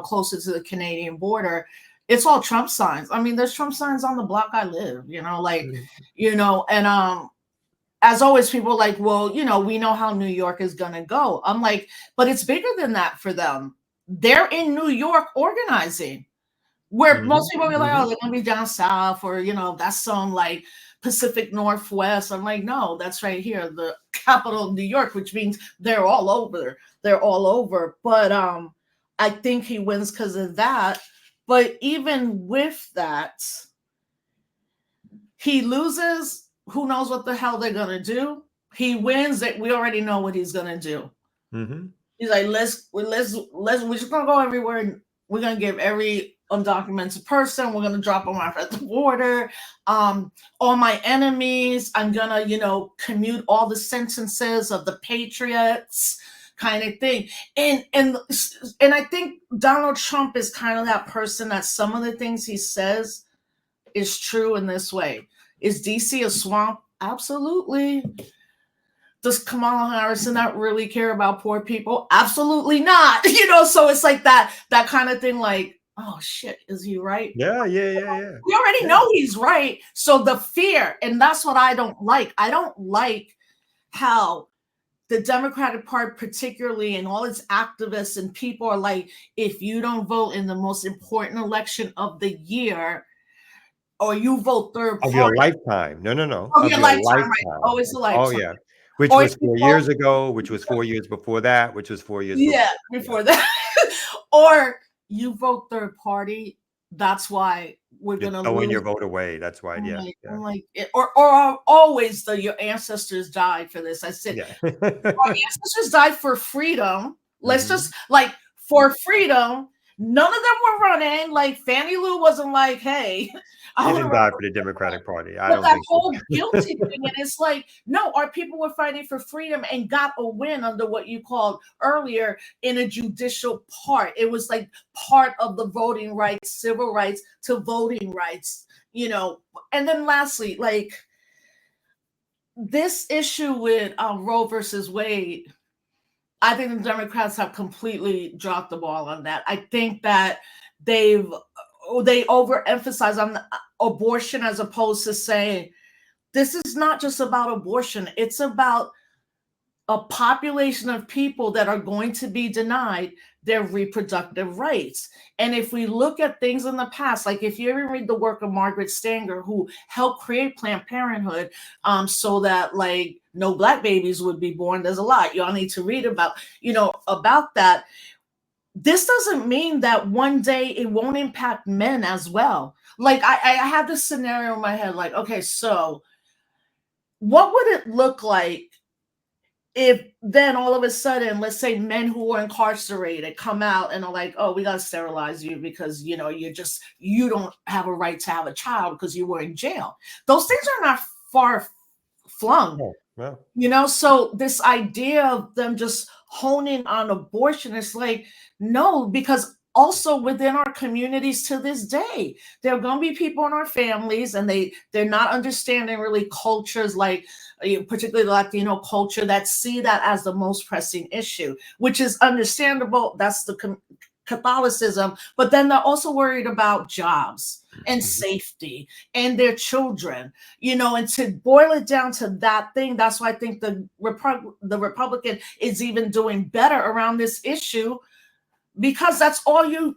closer to the Canadian border, it's all Trump signs. I mean, there's Trump signs on the block I live,
Mhm.
and as always, people are like, well, we know how New York is going to go. I'm like, but it's bigger than that for them. They're in New York organizing, where most
Mhm.
people be like, oh,
Mhm.
they're going to be down south, or, that's some like Pacific Northwest. I'm like, no, that's right here, the capital of New York, which means they're all over. They're all over. But I think he wins because of that. But even with that, he loses. Who knows what the hell they're going to do? he wins, that we already know what he's gonna do.
Mm-hmm.
He's like, we're just gonna go everywhere and we're gonna give every undocumented person, we're gonna drop them off at the border. All my enemies, I'm gonna, commute all the sentences of the patriots, kind of thing. And I think Donald Trump is kind of that person that some of the things he says is true in this way. Is DC a swamp? Absolutely. Does Kamala Harris not really care about poor people? Absolutely not. So it's like that kind of thing, like, oh shit, is he right?
Yeah, yeah.
We already
Yeah.
know he's right. So the fear, and that's what I don't like. I don't like how the Democratic Party, particularly, and all its activists and people are like, if you don't vote in the most important election of the year, or you vote third
Of your
party
lifetime. No,
of
of
your
your
lifetime, right?
lifetime.
Always a
Oh,
lifetime.
yeah. Which
Or if
was
you
4
vote,
years ago, which was 4 years before that, which was 4 years
yeah,
before. Yeah.
before that. Or you vote third party, that's why we're
You're
gonna
throwing
lose.
your vote away. That's why. Yeah,
I'm
yeah,
like, or always your ancestors died for this. I said,
yeah.
our ancestors died for freedom. Let's
Mhm.
just, like, for freedom. None of them were running. Like Fannie Lou wasn't like, hey, I
They
want to
didn't
run.
die for the Democratic Party. I
But
don't
that
think so.
whole guilty thing, and it's like, no, our people were fighting for freedom and got a win under what you called earlier in a judicial part. It was like part of the voting rights, civil rights to voting rights, And then lastly, like this issue with Roe versus Wade, I think the Democrats have completely dropped the ball on that. I think that they overemphasize on the abortion as opposed to saying this is not just about abortion. It's about a population of people that are going to be denied their reproductive rights. And if we look at things in the past, like if you ever read the work of Margaret Stanger, who helped create Planned Parenthood, so that like no black babies would be born, there's a lot y'all need to read about that. This doesn't mean that one day it won't impact men as well. Like I have this scenario in my head, like, okay, so what would it look like if then all of a sudden, let's say men who were incarcerated come out and are like, oh, we got to sterilize you because, you don't have a right to have a child because you were in jail. Those things are not far flung.
Oh, well.
So this idea of them just honing on abortion is like, no, because also within our communities to this day, there are going to be people in our families and they're not understanding really cultures like particularly the Latino culture that see that as the most pressing issue, which is understandable. That's the Catholicism, but then they're also worried about jobs and safety and their children, and to boil it down to that thing, that's why I think the Republican is even doing better around this issue, because that's all you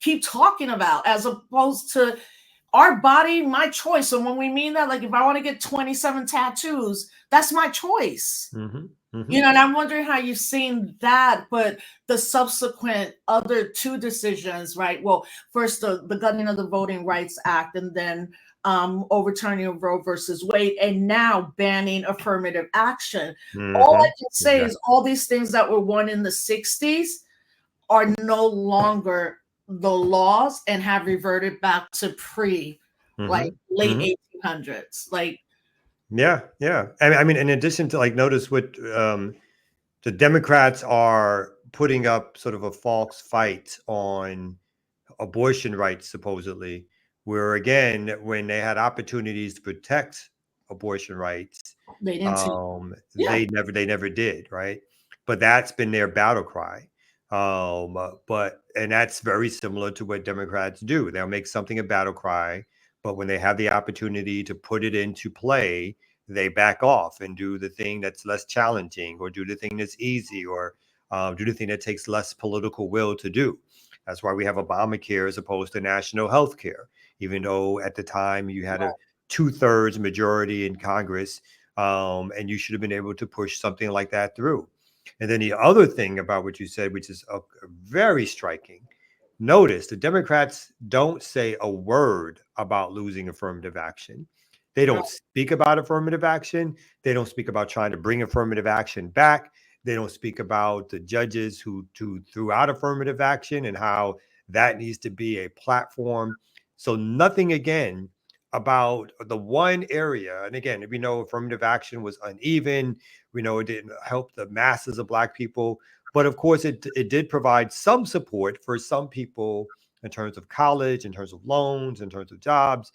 keep talking about, as opposed to our body, my choice. And when we mean that, like if I want to get 27 tattoos, that's my choice.
Mm-hmm. Mm-hmm.
And I'm wondering how you've seen that, but the subsequent other two decisions, right? Well, first the gutting of the Voting Rights Act, and then overturning of Roe versus Wade, and now banning affirmative action. All I
Mm-hmm.
can say is all these things that were won in the 60s are no longer the laws and have reverted back to like late
Mm-hmm.
1800s. Like,
Yeah, yeah. I mean, in addition to like, notice what the Democrats are putting up sort of a false fight on abortion rights, supposedly, where again, when they had opportunities to protect abortion rights,
they didn't see. Yeah.
they never did, right? But that's been their battle cry. And that's very similar to what Democrats do. They'll make something a battle cry, but when they have the opportunity to put it into play, they back off and do the thing that's less challenging, or do the thing that's easy, or do the thing that takes less political will to do. That's why we have Obamacare as opposed to national health care, even though at the time you had a 2/3 majority in Congress, and you should have been able to push something like that through. And then the other thing about what you said, which is very striking, notice the Democrats don't say a word about losing affirmative action. They don't speak about affirmative action. They don't speak about trying to bring affirmative action back. They don't speak about the judges who threw out affirmative action and how that needs to be a platform. So nothing again about the one area. And again, we know affirmative action was uneven. We know it didn't help the masses of Black people. But of course, it did provide some support for some people in terms of college, in terms of loans, in terms of jobs.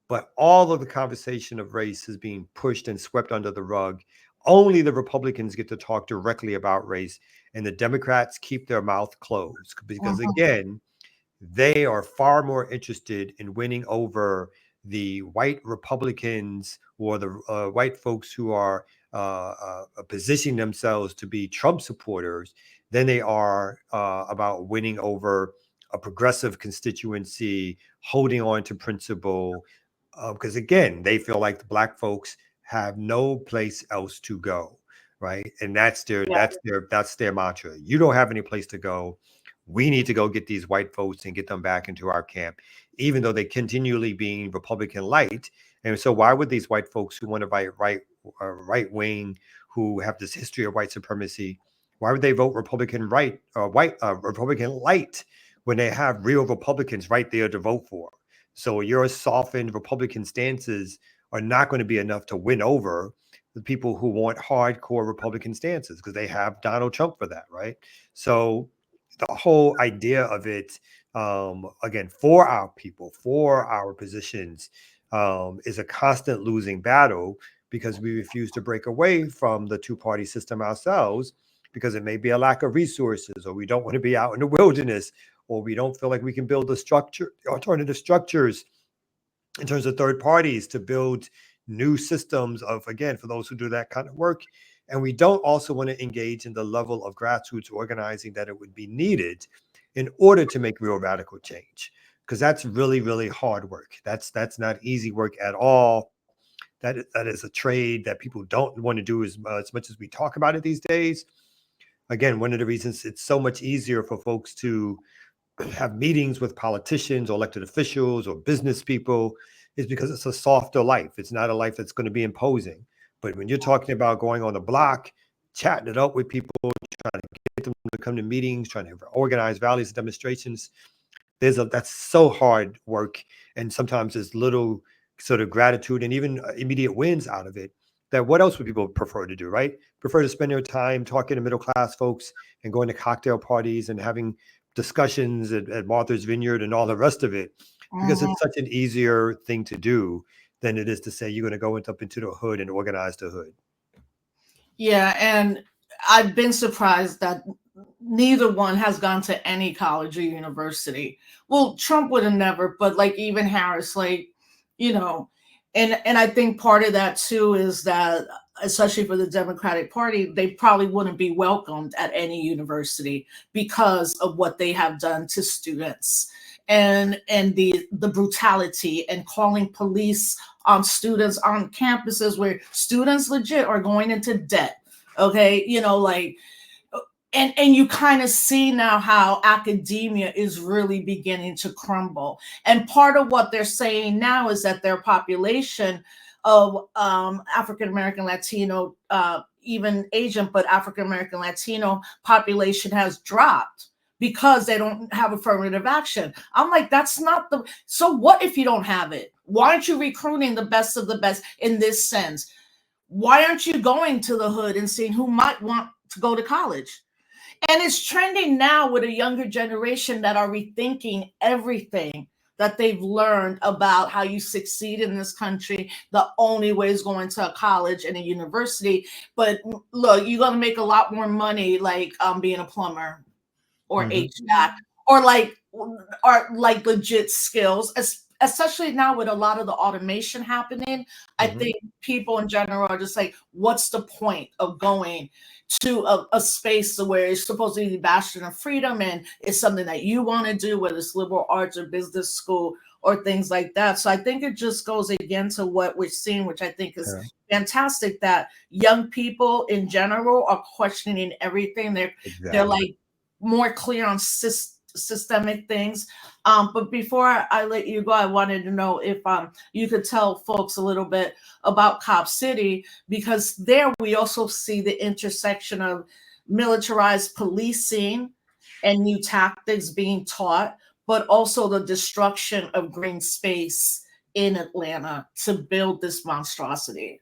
But all of the conversation of race is being pushed and swept under the rug. Only the Republicans get to talk directly about race, and the Democrats keep their mouth closed because, again, they are far more interested in winning over the white Republicans or the white folks who are positioning themselves to be Trump supporters than they are about winning over a progressive constituency, holding on to principle. Because again, they feel like the Black folks have no place else to go, right? And that's their mantra. You don't have any place to go. We need to go get these white folks and get them back into our camp, even though they continually being Republican light. And so, why would these white folks who want to vote right wing, who have this history of white supremacy, why would they vote Republican right or Republican light when they have real Republicans right there to vote for? So your softened Republican stances are not going to be enough to win over the people who want hardcore Republican stances because they have Donald Trump for that, right? So the whole idea of it, again, for our people, for our positions, is a constant losing battle because we refuse to break away from the two-party system ourselves because it may be a lack of resources, or we don't want to be out in the wilderness, or we don't feel like we can build the alternative structures in terms of third parties to build new systems of, again, for those who do that kind of work. And we don't also want to engage in the level of grassroots organizing that it would be needed in order to make real radical change. Because that's really, really hard work. That's not easy work at all. That is a trade that people don't want to do as much as we talk about it these days. Again, one of the reasons it's so much easier for folks to have meetings with politicians or elected officials or business people is because it's a softer life. It's not a life that's going to be imposing. But when you're talking about going on the block, chatting it up with people, trying to get them to come to meetings, trying to organize rallies and demonstrations, that's so hard work. And sometimes there's little sort of gratitude and even immediate wins out of it. That what else would people prefer to do, right? Prefer to spend their time talking to middle class folks and going to cocktail parties and having discussions at Martha's Vineyard and all the rest of it, because it's such an easier thing to do than it is to say you're going to go up into the hood and organize the hood.
Yeah, and I've been surprised that neither one has gone to any college or university. Well, Trump would have never, but like even Harris, like, you know, and I think part of that too is that especially for the Democratic Party, they probably wouldn't be welcomed at any university because of what they have done to students and the brutality and calling police on students on campuses where students legit are going into debt. Okay, like, and you kind of see now how academia is really beginning to crumble. And part of what they're saying now is that their population of African American, Latino, even Asian, but African American, Latino population has dropped because they don't have affirmative action. I'm like, that's not the, so what if you don't have it? Why aren't you recruiting the best of the best in this sense? Why aren't you going to the hood and seeing who might want to go to college? And it's trending now with a younger generation that are rethinking everything that they've learned about how you succeed in this country. The only way is going to a college and a university. But look, you're going to make a lot more money like being a plumber or HVAC or like legit skills, especially now with a lot of the automation happening. I think people in general are just like, what's the point of going to a space where it's supposed to be the bastion of freedom and it's something that you want to do, whether it's liberal arts or business school or things like that. So I think it just goes again to what we're seeing, which I think is fantastic, that young people in general are questioning everything. They're like more clear on systemic things. But before I let you go, I wanted to know if you could tell folks a little bit about Cop City, because there we also see the intersection of militarized policing and new tactics being taught, but also the destruction of green space in Atlanta to build this monstrosity.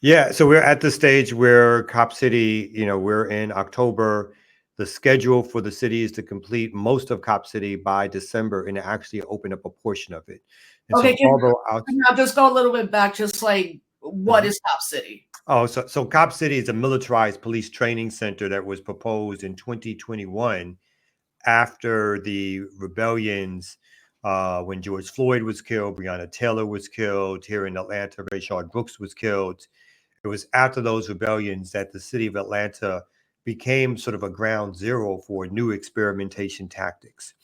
Yeah, so we're at the stage where Cop City, we're in October. The schedule for the city is to complete most of Cop City by December and actually open up a portion of it. And
Okay,
so, although out,
can I just go a little bit back, just like what
Mhm.
is Cop City?
Oh, so Cop City is a militarized police training center that was proposed in 2021 after the rebellions, when George Floyd was killed, Breonna Taylor was killed here in Atlanta, Rayshard Brooks was killed. It was after those rebellions that the city of Atlanta became sort of a ground zero for new experimentation tactics.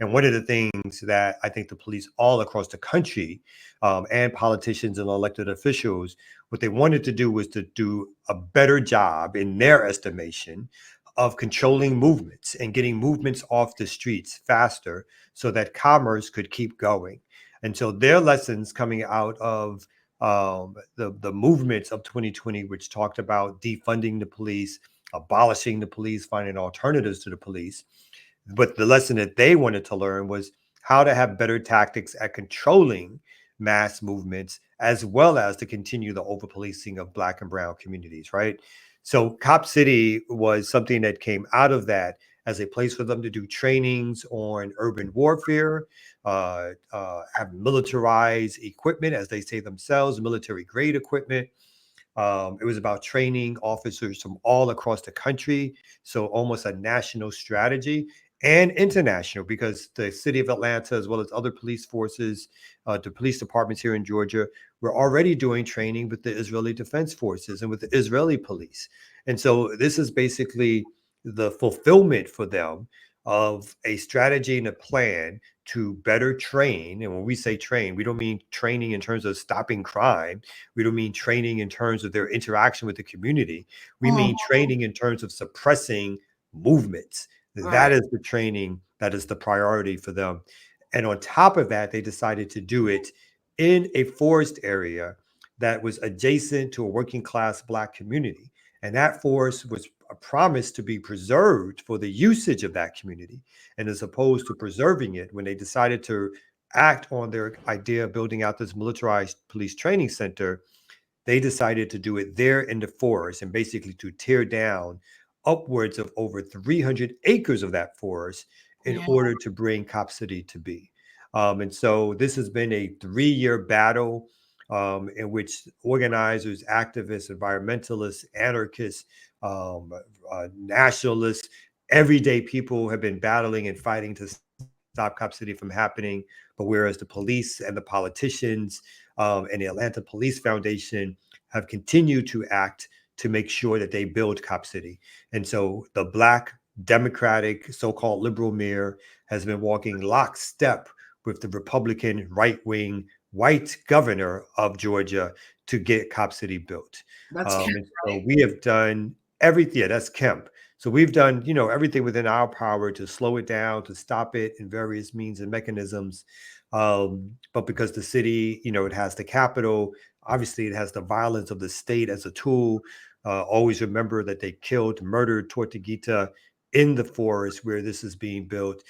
And one of the things that I think the police all across the country, and politicians and elected officials, what they wanted to do was to do a better job, in their estimation, of controlling movements and getting movements off the streets faster so that commerce could keep going. And so their lessons coming out of the movements of 2020, which talked about defunding the police, abolishing the police, finding alternatives to the police. But the lesson that they wanted to learn was how to have better tactics at controlling mass movements, as well as to continue the over policing of Black and Brown communities, right? So, Cop City was something that came out of that as a place for them to do trainings on urban warfare, have militarized equipment, as they say themselves, military grade equipment. It was about training officers from all across the country. So almost a national strategy and international, because the city of Atlanta, as well as other police forces, the police departments here in Georgia, were already doing training with the Israeli Defense Forces and with the Israeli police. And so this is basically the fulfillment for them of a strategy and a plan to better train. And when we say train, we don't mean training in terms of stopping crime. We don't mean training in terms of their interaction with the community. We
Mhm.
mean training in terms of suppressing movements. That
Right.
is the training that is the priority for them. And on top of that, they decided to do it in a forest area that was adjacent to a working class Black community. And that forest was a promise to be preserved for the usage of that community. And as opposed to preserving it, when they decided to act on their idea of building out this militarized police training center, they decided to do it there in the forest and basically to tear down upwards of over 300 acres of that forest in
Yeah.
order to bring Cop City to be. And so this has been a 3-year battle, in which organizers, activists, environmentalists, anarchists, nationalists, everyday people have been battling and fighting to stop Cop City from happening. But whereas the police and the politicians, and the Atlanta Police Foundation have continued to act to make sure that they build Cop City. And so the Black Democratic so-called liberal mayor has been walking lockstep with the Republican right-wing white governor of Georgia to get Cop City built.
That's Kent,
And so
right?
we have done everything. Yeah, that's Kemp. So we've done, everything within our power to slow it down, to stop it in various means and mechanisms. But because the city, it has the capital, obviously it has the violence of the state as a tool. Always remember that they killed, murdered Tortuguita in the forest where this is being built.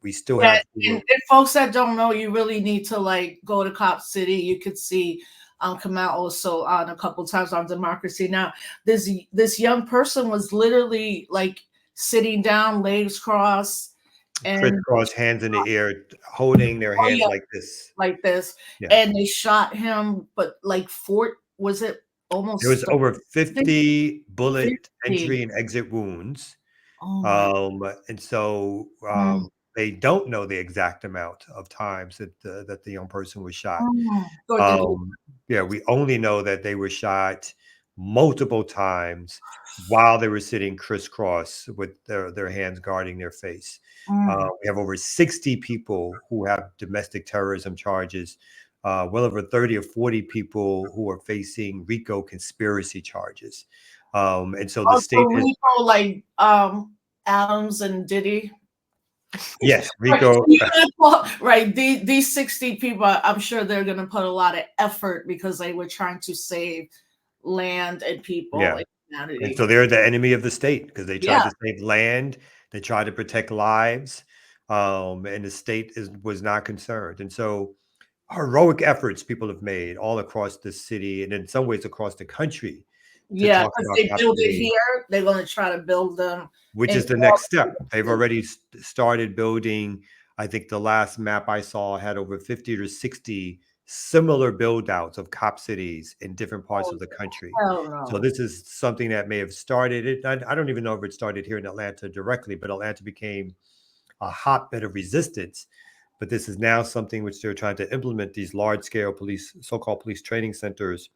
We still
Yeah,
have,
and folks that don't know, you really need to like go to Cop City. You could see Kamau also on a couple times on Democracy Now. This young person was literally like sitting down, legs crossed, and
crisscross hands in the air, holding their
oh
hands
yeah,
like this.
like this,
Yeah.
and they shot him, but like Fort was it
There was
almost
over
50?
50 bullet entry and exit wounds.
Oh my.
And so
Mm,
they don't know the exact amount of times that the young person was shot.
Good to do.
Um, yeah, we only know that they were shot multiple times while they were sitting crisscross with their hands guarding their face.
Mm.
We have over 60 people who have domestic terrorism charges, well over 30 or 40 people who are facing RICO conspiracy charges. And so the
Also
state has
Rico, like Adams and Diddy.
Yes,
Right,
Rico.
right. These 60 people, I'm sure they're going to put a lot of effort because they were trying to save land and people
Yeah.
and
And
humanity.
so they're the enemy of the state because they tried
Yeah,
to save land, they tried to protect lives, and the state was not concerned. And so heroic efforts people have made all across the city and in some ways across the country to
yeah,
talk
because
about
they
Cap
build it
City,
here, they're going to try to build them
which
in
is the
all
next step. They've
places.
already started building. I think the last map I saw had over 50 to 60 similar build outs of cop cities in different parts
Oh,
of the country.
hell
So
no.
this is something that may have started it. I don't even know if it started here in Atlanta directly, but Atlanta became a hotbed of resistance. But this is now something which they're trying to implement, these large scale police, so-called police training centers,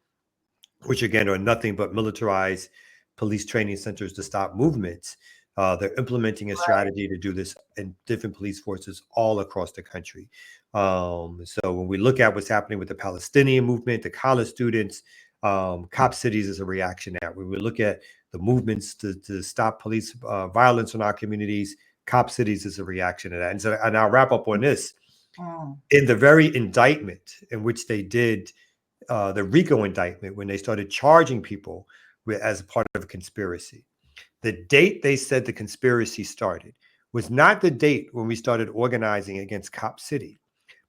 which again are nothing but militarized police training centers to stop movements. They're implementing a
Right,
strategy to do this in different police forces all across the country. So when we look at what's happening with the Palestinian movement, the college students, Cop Cities is a reaction to that. When we look at the movements to stop police violence in our communities, Cop Cities is a reaction to that. And so, and I'll wrap up on this.
mm,
In the very indictment in which they did the RICO indictment, when they started charging people as a part of a conspiracy, the date they said the conspiracy started was not the date when we started organizing against Cop City,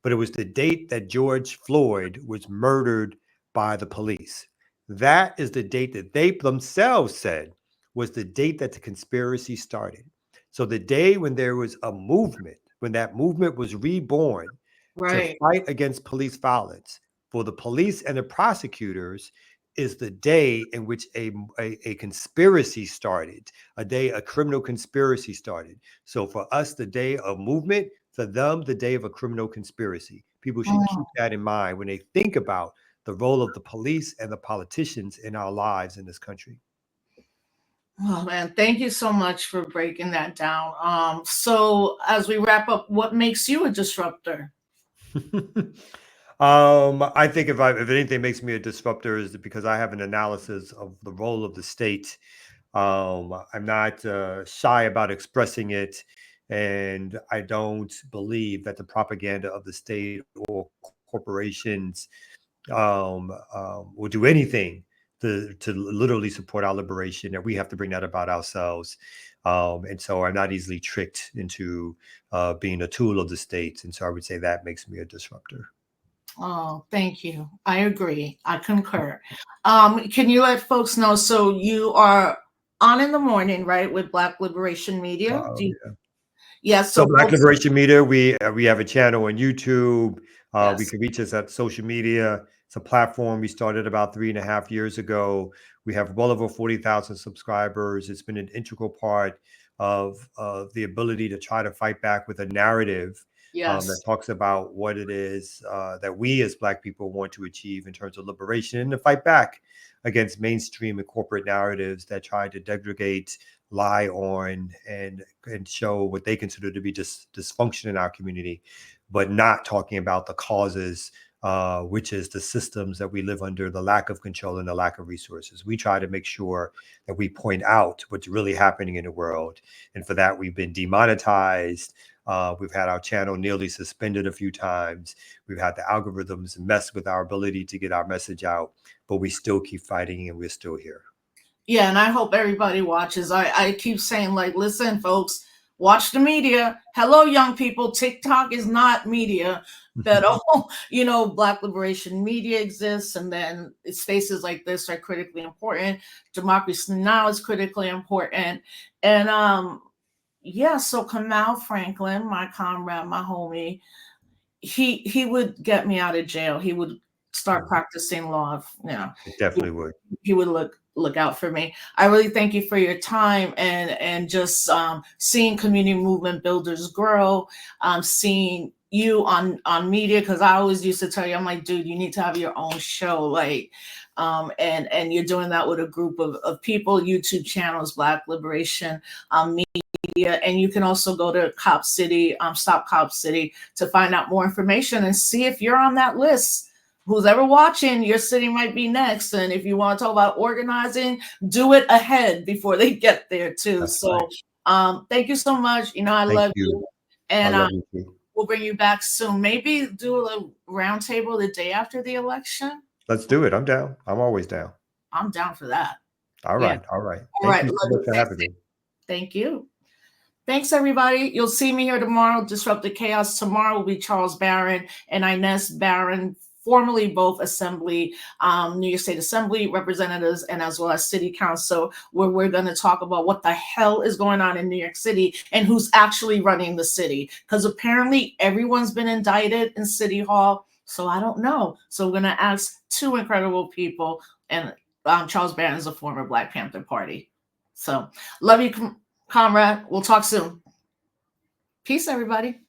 but it was the date that George Floyd was murdered by the police. That is the date that they themselves said was the date that the conspiracy started. So the day when there was a movement, when that movement was reborn to
right.
fight against police violence, for the police and the prosecutors, is the day in which a conspiracy started, a day a criminal conspiracy started. So for us, the day of movement, for them, the day of a criminal conspiracy. People should
Mm.
keep that in mind when they think about the role of the police and the politicians in our lives in this country.
Oh man, thank you so much for breaking that down. So as we wrap up, what makes you a disruptor?
I think if anything makes me a disruptor is because I have an analysis of the role of the state. I'm not shy about expressing it, and I don't believe that the propaganda of the state or corporations will do anything to literally support our liberation. That we have to bring that about ourselves. And so I'm not easily tricked into being a tool of the state. And so I would say that makes me a disruptor.
Oh, thank you. I agree. I concur. Can you let folks know? So you are on in the morning, right, with Black Liberation Media? Do you,
Yeah.
yeah,
So
so
Black
folks,
Liberation Media, we have a channel on YouTube. We
yes,
can reach us at social media. It's a platform we started about 3.5 years ago. We have well over 40,000 subscribers. It's been an integral part of the ability to try to fight back with a narrative that
yes.
talks about what it is that we as Black people want to achieve in terms of liberation, and to fight back against mainstream and corporate narratives that try to degrade, lie on, and show what they consider to be dysfunction in our community, but not talking about the causes, which is the systems that we live under, the lack of control and the lack of resources. We try to make sure that we point out what's really happening in the world. And for that, we've been demonetized. We've had our channel nearly suspended a few times. We've had the algorithms mess with our ability to get our message out, but we still keep fighting and we're still here.
Yeah, and I hope everybody watches. I keep saying, like, listen, folks, watch the media. Hello, young people. TikTok is not media. But oh, Black Liberation Media exists, and then spaces like this are critically important. Democracy Now is critically important, and yeah. So Kamau Franklin, my comrade, my homie, he would get me out of jail. He would start practicing law.
It definitely would.
He would look out for me. I really thank you for your time and just seeing community movement builders grow, seeing you on media, because I always used to tell you, I'm like, dude, you need to have your own show, like, and you're doing that with a group of people, YouTube channels, Black Liberation Media, and you can also go to Cop City, Stop Cop City, to find out more information and see if you're on that list. Who's ever watching, your city might be next. And if you want to talk about organizing, do it ahead before they get there too.
That's
So
right.
thank you so much. I
Thank
love
you.
you.
I
And
love you too.
we'll bring you back soon. Maybe do a roundtable the day after the election.
Let's do it. I'm down. I'm always down.
I'm down for that.
All
Yeah.
right. All right.
All
Thank
right.
you so
Love
much
you.
for having me.
Thank you. Thanks, everybody. You'll see me here tomorrow. Disrupt the Chaos. Tomorrow will be Charles Barron and Inez Barron, formerly both Assembly, New York State Assembly representatives, and as well as City Council, where we're going to talk about what the hell is going on in New York City and who's actually running the city. Because apparently everyone's been indicted in City Hall. So I don't know. So we're going to ask two incredible people. And Charles Barron is a former Black Panther Party. So love you, comrade. We'll talk soon. Peace, everybody.